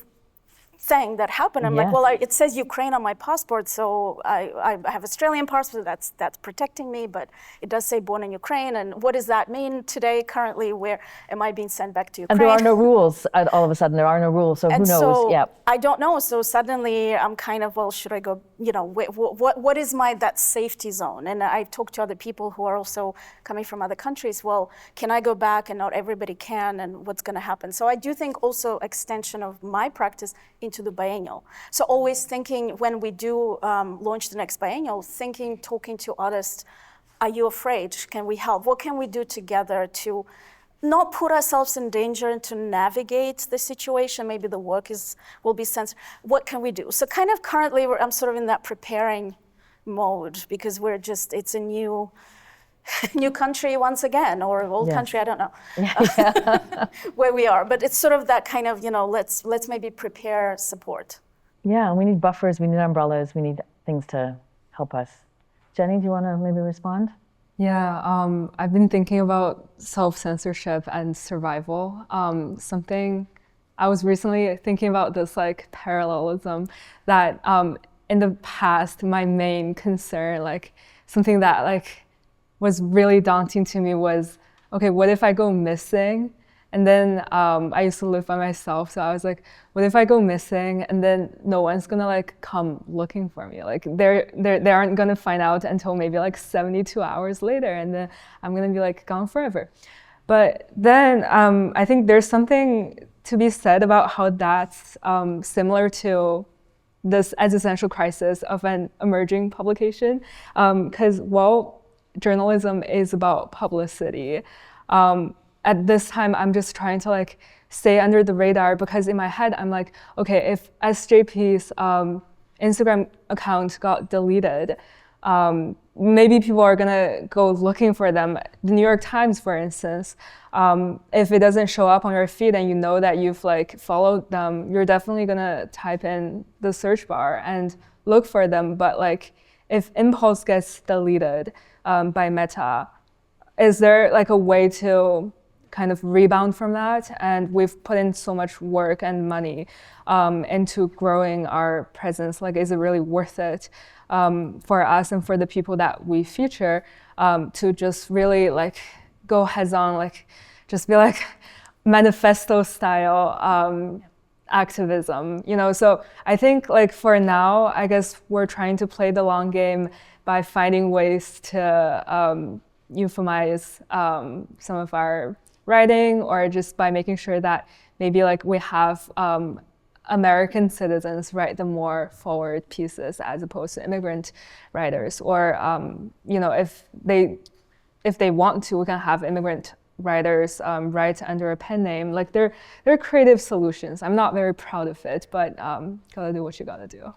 thing that happened. I'm like, well, it says Ukraine on my passport, so I have Australian passport, that's protecting me, but it does say born in Ukraine, and what does that mean today, currently, where am I being sent back to Ukraine? And there are no rules, all of a sudden, there are no rules, so who knows? So I don't know, so suddenly I'm kind of, well, should I go, what is that safety zone? And I talk to other people who are also coming from other countries, well, can I go back? And not everybody can, and what's gonna happen? So I do think also extension of my practice into the biennial. So always thinking, when we do launch the next biennial, talking to artists, are you afraid? Can we help? What can we do together to not put ourselves in danger and to navigate the situation? Maybe the work will be censored. What can we do? So kind of currently, I'm sort of in that preparing mode, because it's a new country once again, or old country, I don't know, where we are. But it's sort of that kind of, let's maybe prepare support. Yeah, we need buffers, we need umbrellas, we need things to help us. Jenny, do you want to maybe respond? Yeah, I've been thinking about self-censorship and survival. Something I was recently thinking about this parallelism that in the past, my main concern, something that was really daunting to me was, okay, what if I go missing? And then I used to live by myself, so I was like, what if I go missing and then no one's gonna come looking for me? They aren't gonna find out until maybe 72 hours later, and then I'm gonna be gone forever. But then I think there's something to be said about how that's similar to this existential crisis of an emerging publication, because journalism is about publicity. At this time, I'm just trying to stay under the radar, because in my head, I'm like, okay, if SJP's Instagram account got deleted, maybe people are gonna go looking for them. The New York Times, for instance, if it doesn't show up on your feed and you know that you've followed them, you're definitely gonna type in the search bar and look for them. But if Impulse gets deleted by Meta, is there a way to kind of rebound from that? And we've put in so much work and money into growing our presence. Is it really worth it for us and for the people that we feature to just really go heads on, just be manifesto style activism, So I think for now, I guess we're trying to play the long game by finding ways to euphemize some of our writing, or just by making sure that maybe we have American citizens write the more forward pieces as opposed to immigrant writers, or if they want to, we can have immigrant writers write under a pen name. They're creative solutions. I'm not very proud of it, but gotta do what you gotta do.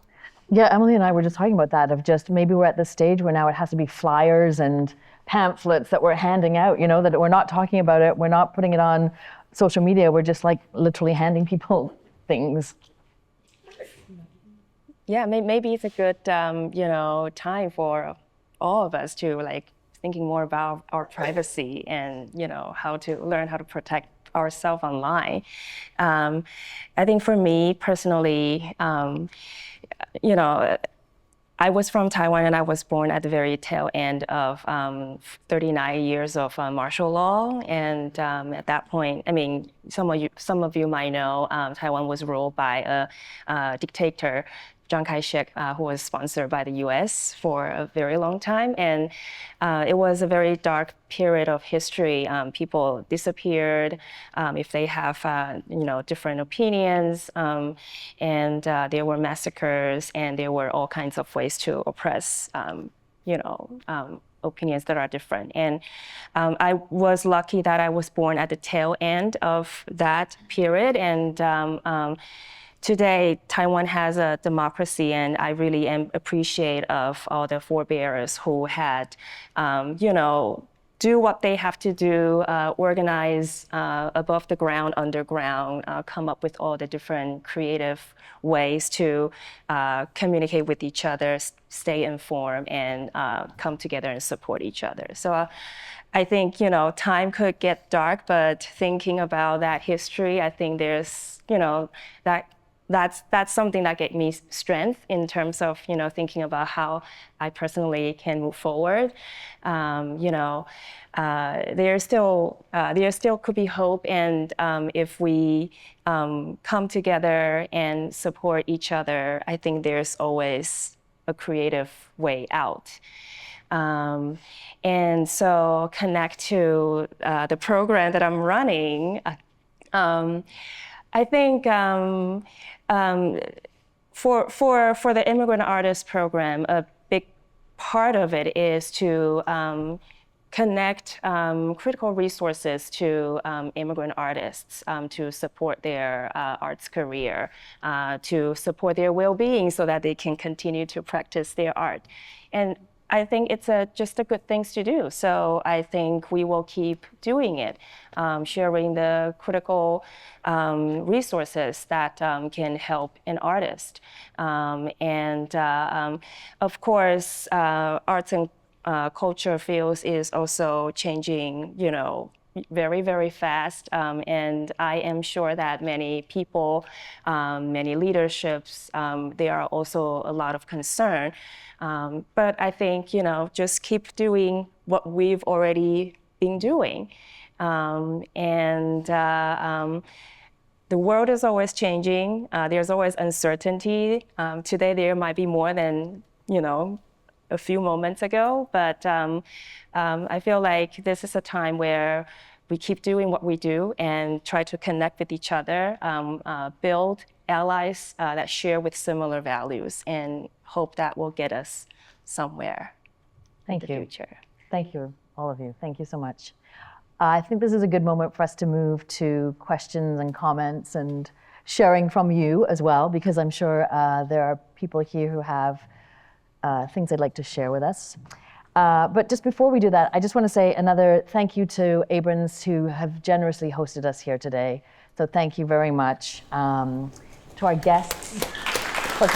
Yeah, Emily and I were just talking about that, of just maybe we're at the stage where now it has to be flyers and pamphlets that we're handing out, that we're not talking about it, we're not putting it on social media, we're just literally handing people things. Yeah, maybe it's a good time for all of us to thinking more about our privacy and how to learn how to protect ourselves online. I think for me personally, I was from Taiwan, and I was born at the very tail end of 39 years of martial law. And at that point, I mean, some of you might know, Taiwan was ruled by a dictator, Chiang Kai-shek, who was sponsored by the US for a very long time. And it was a very dark period of history. People disappeared if they have different opinions, and there were massacres, and there were all kinds of ways to oppress opinions that are different. And I was lucky that I was born at the tail end of that period. And today, Taiwan has a democracy, and I really appreciate of all the forebears who had, do what they have to do, organize above the ground, underground, come up with all the different creative ways to communicate with each other, stay informed, and come together and support each other. So I think, time could get dark, but thinking about that history, I think there's, that that's something that gave me strength in terms of, thinking about how I personally can move forward. There still could be hope, and if we come together and support each other, I think there's always a creative way out. And so connect to the program that I'm running. I think for the Immigrant Artist Program, a big part of it is to connect critical resources to immigrant artists to support their arts career, to support their well-being so that they can continue to practice their art. And I think it's just a good thing to do. So I think we will keep doing it, sharing the critical resources that can help an artist. Of course, arts and culture fields is also changing, very, very fast. And I am sure that many people, many leaderships, there are also a lot of concern. But I think, just keep doing what we've already been doing. The world is always changing. There's always uncertainty. Today there might be more than, a few moments ago, but I feel like this is a time where we keep doing what we do and try to connect with each other, build allies that share with similar values, and hope that will get us somewhere in the future. Thank you, all of you. Thank you so much. I think this is a good moment for us to move to questions and comments and sharing from you as well, because I'm sure there are people here who have things they'd like to share with us. But just before we do that, I just want to say another thank you to Abrons, who have generously hosted us here today. So thank you very much. To our guests for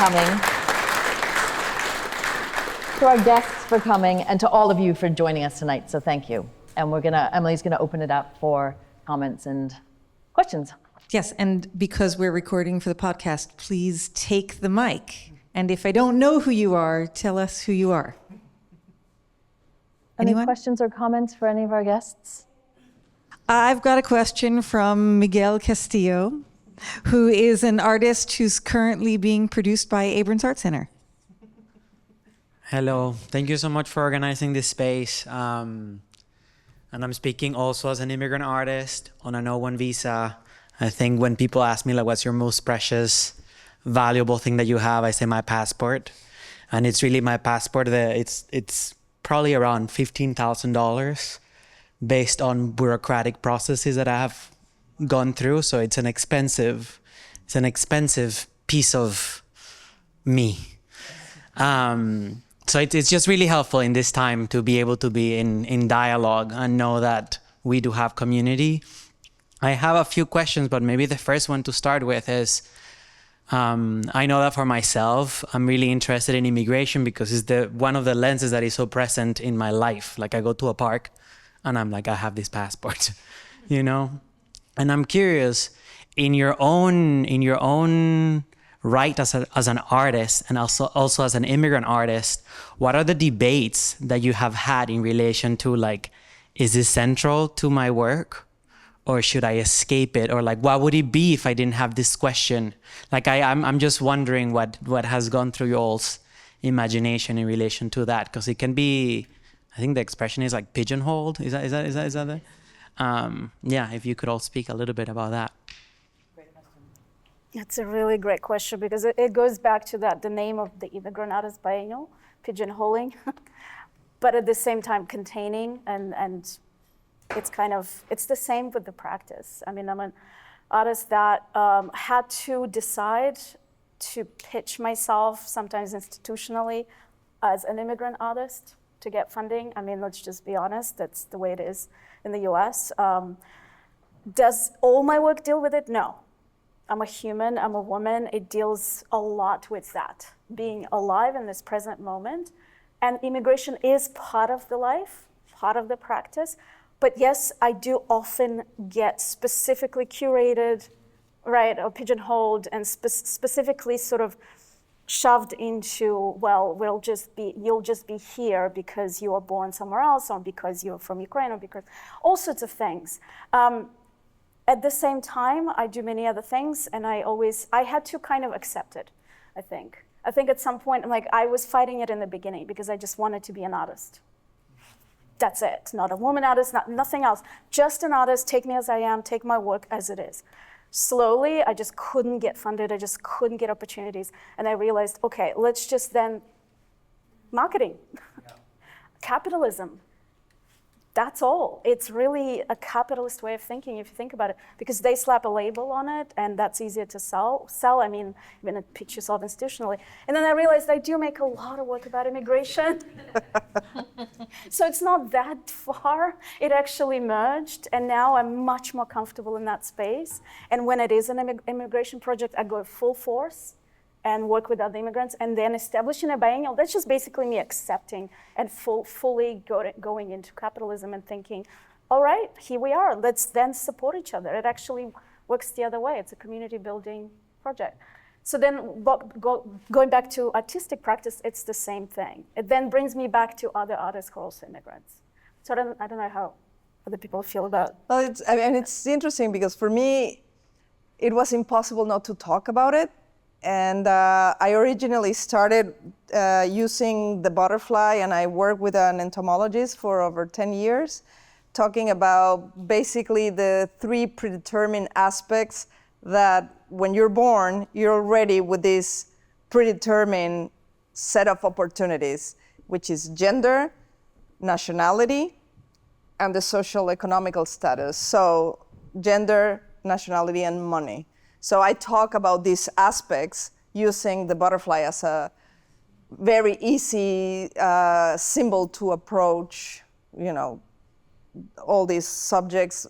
coming, and to all of you for joining us tonight. So thank you. And Emily's gonna open it up for comments and questions. Yes, and because we're recording for the podcast, please take the mic. And if I don't know who you are, tell us who you are. Any Anyone? questions or comments for any of our guests? I've got a question from Miguel Castillo, who is an artist who's currently being produced by Abrons Arts Center. Hello, thank you so much for organizing this space. And I'm speaking also as an immigrant artist on an O1 visa. I think when people ask me, like, what's your most precious, valuable thing that you have, I say my passport. And it's really my passport. It's probably around $15,000 based on bureaucratic processes that I have gone through. So it's an expensive piece of me. So it's just really helpful in this time to be able to be in dialogue and know that we do have community. I have a few questions, but maybe the first one to start with is, I know that for myself, I'm really interested in immigration because it's one of the lenses that is so present in my life. Like I go to a park and I'm like, I have this passport, And I'm curious, in your own right as an artist and also as an immigrant artist, what are the debates that you have had in relation to, like, is this central to my work? Or should I escape it? Or like, what would it be if I didn't have this question? Like, I'm just wondering what has gone through y'all's imagination in relation to that, because it can be, I think the expression is like pigeonholed. Is that it? Yeah, if you could all speak a little bit about that. It's a really great question because it goes back to the name of the Immigrant Artist Biennial, pigeonholing, but at the same time containing and it's the same with the practice. I mean, I'm an artist that had to decide to pitch myself, sometimes institutionally, as an immigrant artist to get funding. I mean, let's just be honest, that's the way it is in the US. Does all my work deal with it? No. I'm a human, I'm a woman. It deals a lot with that, being alive in this present moment. And immigration is part of the life, part of the practice. But yes, I do often get specifically curated right, or pigeonholed and specifically sort of shoved into, well, you'll just be here because you were born somewhere else, or because you're from Ukraine, or because all sorts of things. At the same time, I do many other things, and I had to kind of accept it, I think. I think at some point, like, I was fighting it in the beginning because I just wanted to be an artist. That's it, not a woman artist, nothing else. Just an artist, take me as I am, take my work as it is. Slowly, I just couldn't get funded, I just couldn't get opportunities. And I realized, okay, let's just then, marketing, capitalism. That's all. It's really a capitalist way of thinking, if you think about it, because they slap a label on it, and that's easier to sell. I mean, even to pitch yourself institutionally. And then I realized I do make a lot of work about immigration. So it's not that far. It actually merged, and now I'm much more comfortable in that space. And when it is an immigration project, I go full force and work with other immigrants, and then establishing a biennial. That's just basically me accepting and fully going into capitalism and thinking, all right, here we are, let's then support each other. It actually works the other way. It's a community building project. So then going back to artistic practice, it's the same thing. It then brings me back to other artists who are also immigrants. So I don't know how other people feel about it. Well, it's interesting because for me, it was impossible not to talk about it. And I originally started using the butterfly, and I worked with an entomologist for over 10 years, talking about basically the 3 predetermined aspects that when you're born, you're already with this predetermined set of opportunities, which is gender, nationality, and the social economical status. So gender, nationality, and money. So I talk about these aspects using the butterfly as a very easy symbol to approach, all these subjects.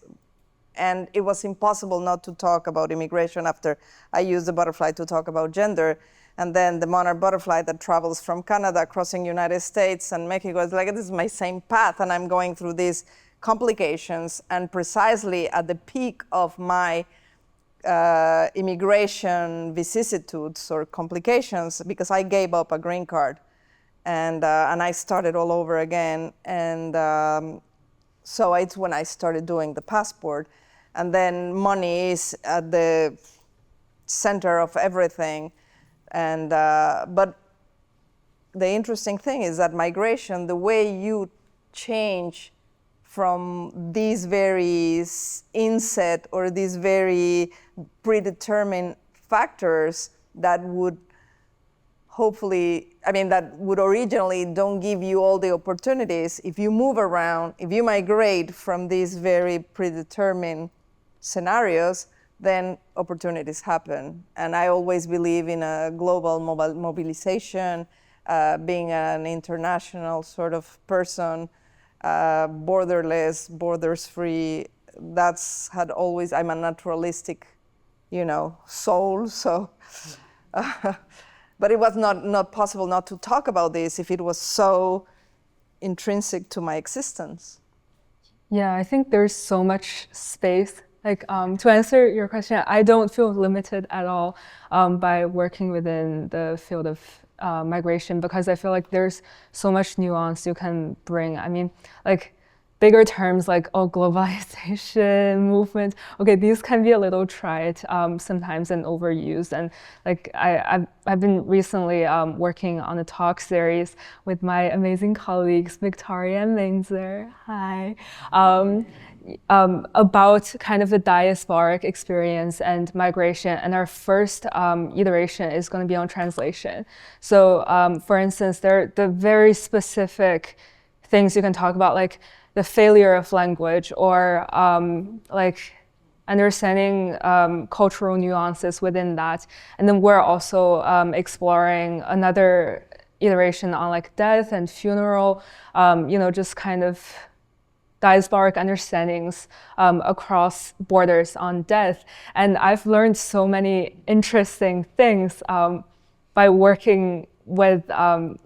And it was impossible not to talk about immigration after I used the butterfly to talk about gender. And then the monarch butterfly that travels from Canada, crossing United States and Mexico, it's like, this is my same path, and I'm going through these complications. And precisely at the peak of my immigration vicissitudes or complications, because I gave up a green card, and I started all over again. And so it's when I started doing the passport. And then money is at the center of everything. And but the interesting thing is that migration, the way you change from these very inset or these very predetermined factors that would that would originally don't give you all the opportunities. If you move around, if you migrate from these very predetermined scenarios, then opportunities happen. And I always believe in a global mobilization, being an international sort of person, borderless, borders-free. I'm a naturalistic, soul. So, but it was not possible not to talk about this if it was so intrinsic to my existence. Yeah, I think there's so much space. Like, to answer your question, I don't feel limited at all by working within the field of migration, because I feel like there's so much nuance you can bring. I mean, like, bigger terms like, globalization, movement, okay, these can be a little trite sometimes and overused. And like, I've been recently working on a talk series with my amazing colleagues, Victoria and Mainzer, hi, about kind of the diasporic experience and migration. And our first iteration is going to be on translation. So for instance, there are the very specific things you can talk about, like the failure of language, or like understanding cultural nuances within that. And then we're also exploring another iteration on like death and funeral, just kind of diasporic understandings across borders on death. And I've learned so many interesting things by working with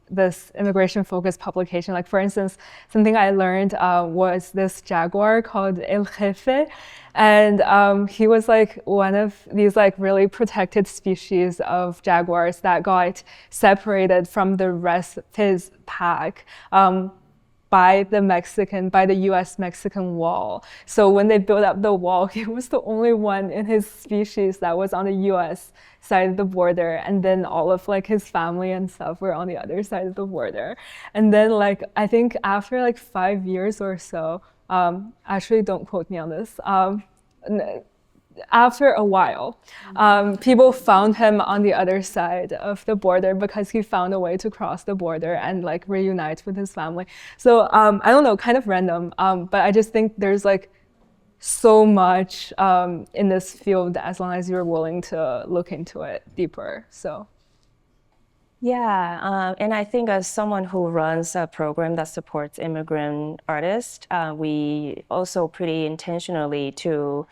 this immigration-focused publication. Like, for instance, something I learned was this jaguar called El Jefe, and he was like one of these like really protected species of jaguars that got separated from the rest of his pack by the US-Mexican wall. So when they built up the wall, he was the only one in his species that was on the US side of the border, and then all of like his family and stuff were on the other side of the border. And then like I think after like 5 years or so, actually don't quote me on this, after a while, people found him on the other side of the border because he found a way to cross the border and like reunite with his family. So I don't know, kind of random, but I just think there's like so much in this field as long as you're willing to look into it deeper. So. Yeah, and I think as someone who runs a program that supports immigrant artists, we also pretty intentionally to,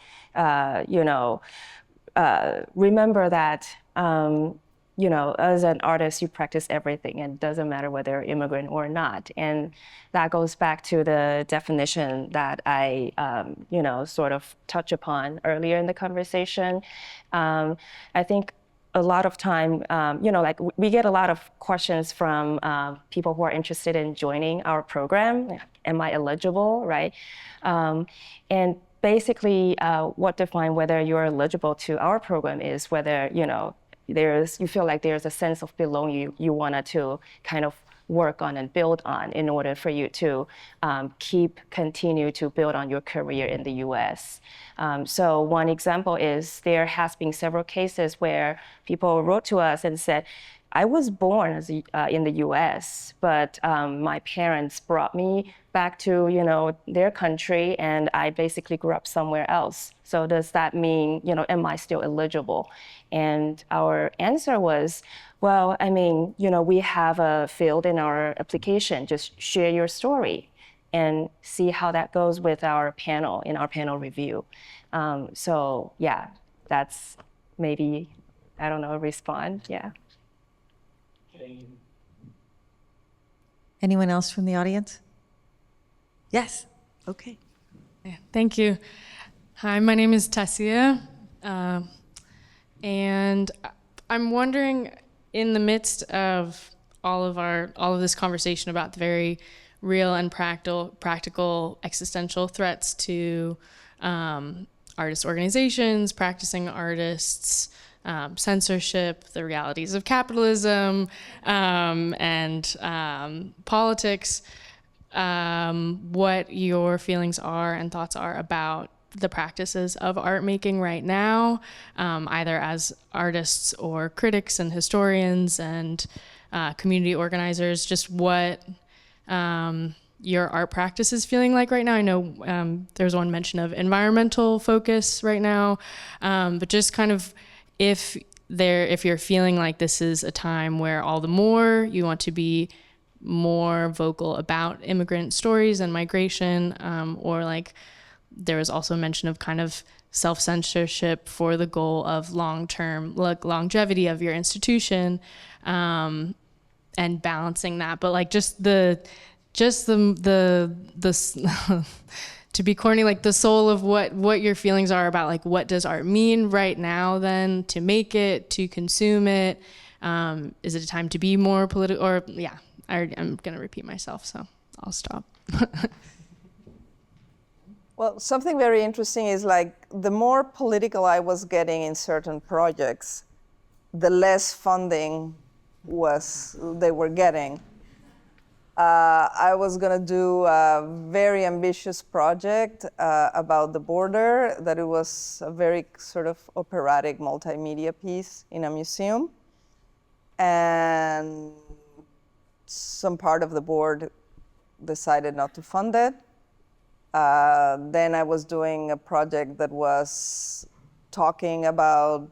remember that, as an artist, you practice everything, and it doesn't matter whether you're immigrant or not. And that goes back to the definition that I, sort of touched upon earlier in the conversation. I think a lot of time, we get a lot of questions from people who are interested in joining our program. Am I eligible, right? And basically, what defines whether you're eligible to our program is whether, you feel like there's a sense of belonging you wanted to kind of work on and build on in order for you to continue to build on your career in the US. So one example is there has been several cases where people wrote to us and said, I was born in the US, but my parents brought me back to their country, and I basically grew up somewhere else. So does that mean, am I still eligible? And our answer was, well, I mean, we have a field in our application, just share your story and see how that goes with our panel, in our panel review. So yeah, that's maybe, I don't know, respond, yeah. Anyone else from the audience? Yes, okay. Yeah, thank you. Hi, my name is Tassia, and I'm wondering, in the midst of all of this conversation about the very real and practical existential threats to artist organizations, practicing artists, censorship, the realities of capitalism, and politics, what your feelings are and thoughts are about the practices of art making right now, either as artists or critics and historians and community organizers, just what your art practice is feeling like right now. I know there's one mention of environmental focus right now, but just kind of if you're feeling like this is a time where all the more you want to be more vocal about immigrant stories and migration, or like there was also mention of kind of self-censorship for the goal of long-term longevity of your institution, and balancing that, but like just the to be corny, like the soul of what your feelings are about, like what does art mean right now then, to make it, to consume it, is it a time to be more political, or yeah, I'm gonna repeat myself, so I'll stop. Well, something very interesting is like the more political I was getting in certain projects, the less funding they were getting. I was gonna do a very ambitious project about the border, that it was a very sort of operatic multimedia piece in a museum. And some part of the board decided not to fund it. Then I was doing a project that was talking about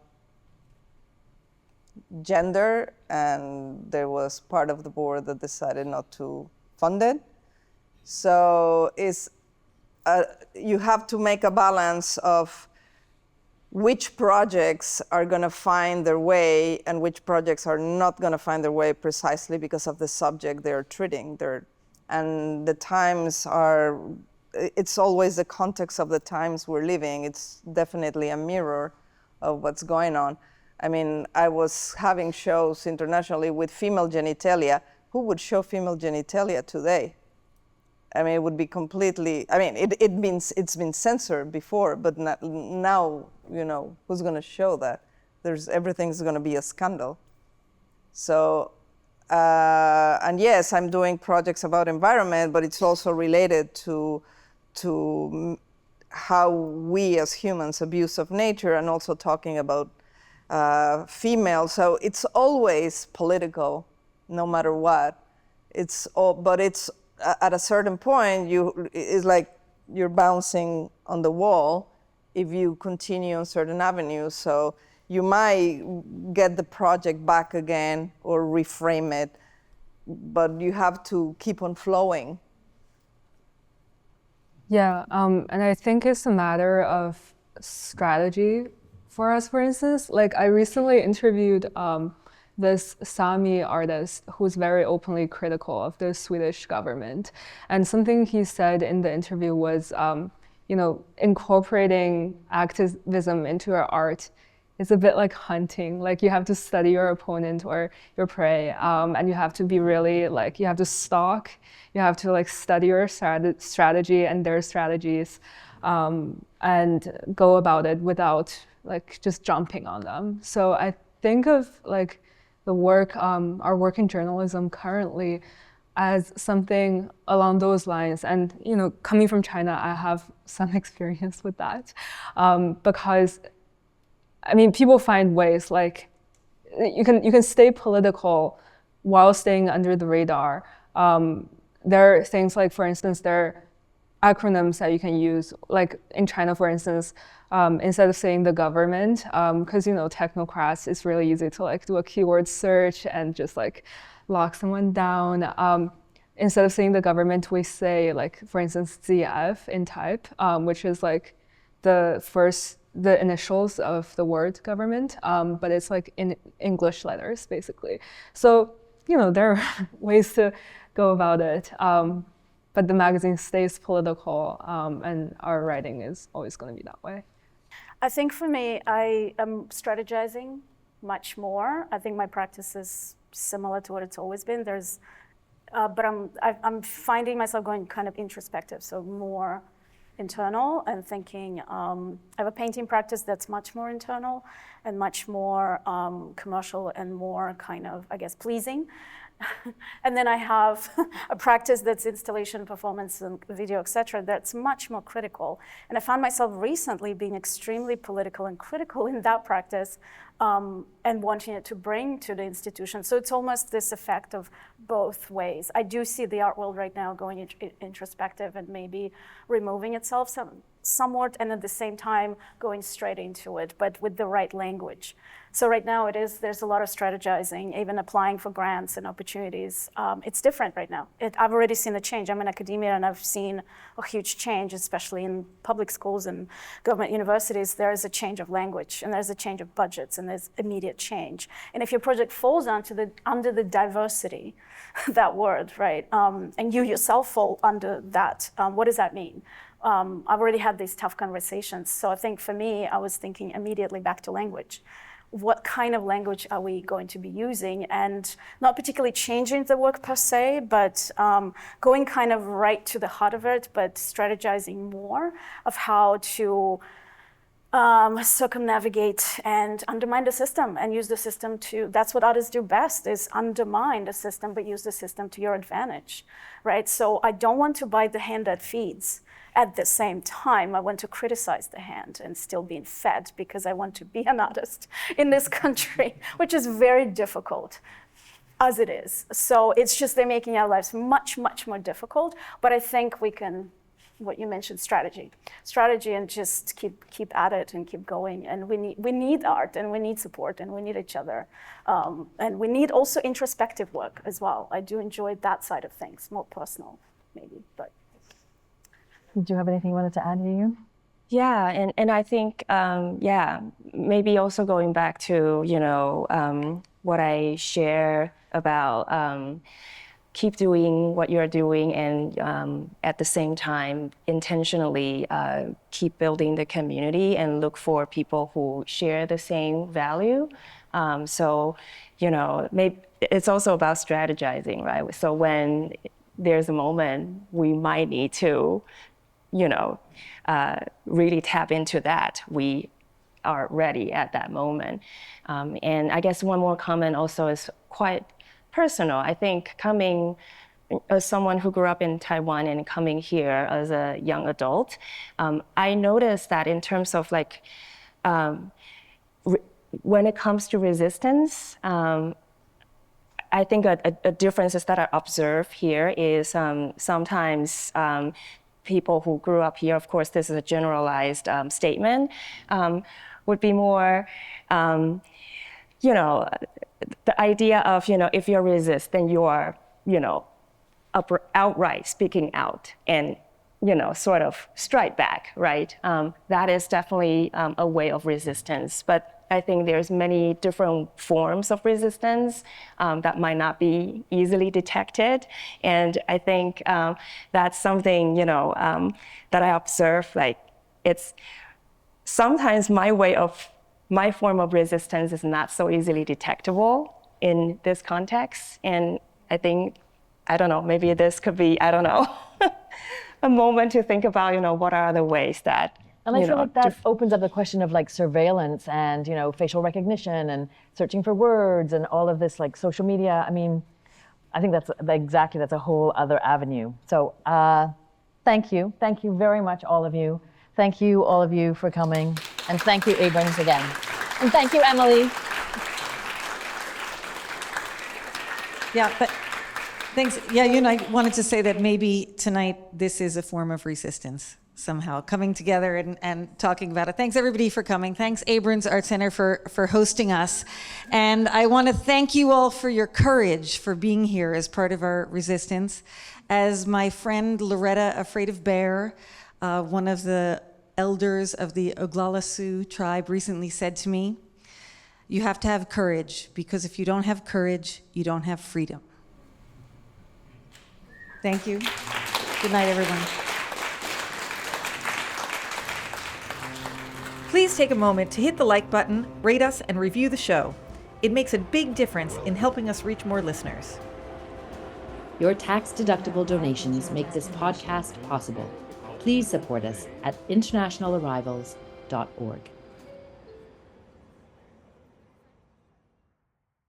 gender, and there was part of the board that decided not to fund it. So you have to make a balance of which projects are going to find their way and which projects are not going to find their way precisely because of the subject they're treating. And the times are, it's always the context of the times we're living. It's definitely a mirror of what's going on. I mean, I was having shows internationally with female genitalia. Who would show female genitalia today? I mean, it would be completely, I mean, it's been censored before, but now, you know, who's going to show that? Everything's going to be a scandal. So, and yes, I'm doing projects about environment, but it's also related to how we as humans abuse of nature, and also talking about females. So it's always political, no matter what. But it's at a certain point, it's like you're bouncing on the wall if you continue on certain avenues. So you might get the project back again or reframe it, but you have to keep on flowing. Yeah, and I think it's a matter of strategy for us, for instance. Like, I recently interviewed this Sami artist who's very openly critical of the Swedish government. And something he said in the interview was, you know, incorporating activism into your art is a bit like hunting. Like, you have to study your opponent or your prey, and you have to be really, like, you have to stalk, you have to, like, study your strategy and their strategies, and go about it without, like, just jumping on them. So I think of, like, the work, our work in journalism currently as something along those lines. And, you know, coming from China, I have some experience with that, because, I mean, people find ways, like, you can stay political while staying under the radar. There are things like, for instance, there are acronyms that you can use. Like in China, for instance, instead of saying the government, because, you know, technocrats, it's really easy to, like, do a keyword search and just, like, lock someone down. Instead of saying the government, we say, like, for instance, ZF in type, which is, like, the initials of the word government, but it's, like, in English letters, basically. So, you know, there are ways to go about it. But the magazine stays political, and our writing is always going to be that way. I think for me, I am strategizing much more. I think my practice is similar to what it's always been. But I'm finding myself going kind of introspective, so more internal and thinking. I have a painting practice that's much more internal and much more commercial and more kind of, I guess, pleasing. And then I have a practice that's installation, performance, and video, etc. That's much more critical. And I found myself recently being extremely political and critical in that practice, and wanting it to bring to the institution. So it's almost this effect of both ways. I do see the art world right now going introspective and maybe removing itself somewhat, and at the same time going straight into it, but with the right language. So right now there's a lot of strategizing, even applying for grants and opportunities. It's different right now. I've already seen a change. I'm in academia and I've seen a huge change, especially in public schools and government universities. There is a change of language and there's a change of budgets and there's immediate change. And if your project falls under the diversity, that word, right? And you yourself fall under that, what does that mean? I've already had these tough conversations. So I think for me, I was thinking immediately back to language. What kind of language are we going to be using? And not particularly changing the work per se, but going kind of right to the heart of it, but strategizing more of how to circumnavigate and undermine the system and use the system that's what artists do best, is undermine the system, but use the system to your advantage, right? So I don't want to bite the hand that feeds. At the same time, I want to criticize the hand and still being fed because I want to be an artist in this country, which is very difficult, as it is. So it's just they're making our lives much, much more difficult. But I think we can, what you mentioned, strategy, and just keep at it and keep going. And we need art, and we need support, and we need each other, and we need also introspective work as well. I do enjoy that side of things, more personal, maybe, but. Did you have anything you wanted to add, Yu? Yeah, and I think, maybe also going back to, what I share about keep doing what you're doing and at the same time intentionally keep building the community and look for people who share the same value. Maybe it's also about strategizing, right? So when there's a moment we might need to, really tap into that, we are ready at that moment. And I guess one more comment also is quite personal. I think coming as someone who grew up in Taiwan and coming here as a young adult, I noticed that in terms of like, when it comes to resistance, I think a difference is that I observe here is sometimes people who grew up here, of course, this is a generalized statement, would be more, the idea of, if you're resist, then you are, outright speaking out and, sort of strike back, right? That is definitely a way of resistance. But I think there's many different forms of resistance that might not be easily detected. And I think that's something, that I observe, like it's sometimes my form of resistance is not so easily detectable in this context. And I think, I don't know, maybe this could be, I don't know, a moment to think about, what are the ways that, and I feel like that opens up the question of like surveillance and, facial recognition and searching for words and all of this like social media. I mean, I think that's a whole other avenue. So thank you. Thank you very much, all of you. Thank you, all of you, for coming. And thank you, Abrons, again. And thank you, Emily. Yeah, but thanks. Yeah, I wanted to say that maybe tonight this is a form of resistance somehow, coming together and talking about it. Thanks everybody for coming. Thanks Abrons Arts Center for hosting us. And I want to thank you all for your courage for being here as part of our resistance. As my friend Loretta Afraid of Bear, one of the elders of the Oglala Sioux tribe, recently said to me, you have to have courage, because if you don't have courage, you don't have freedom. Thank you. Good night, everyone. Please take a moment to hit the like button, rate us, and review the show. It makes a big difference in helping us reach more listeners. Your tax-deductible donations make this podcast possible. Please support us at internationalarrivals.org.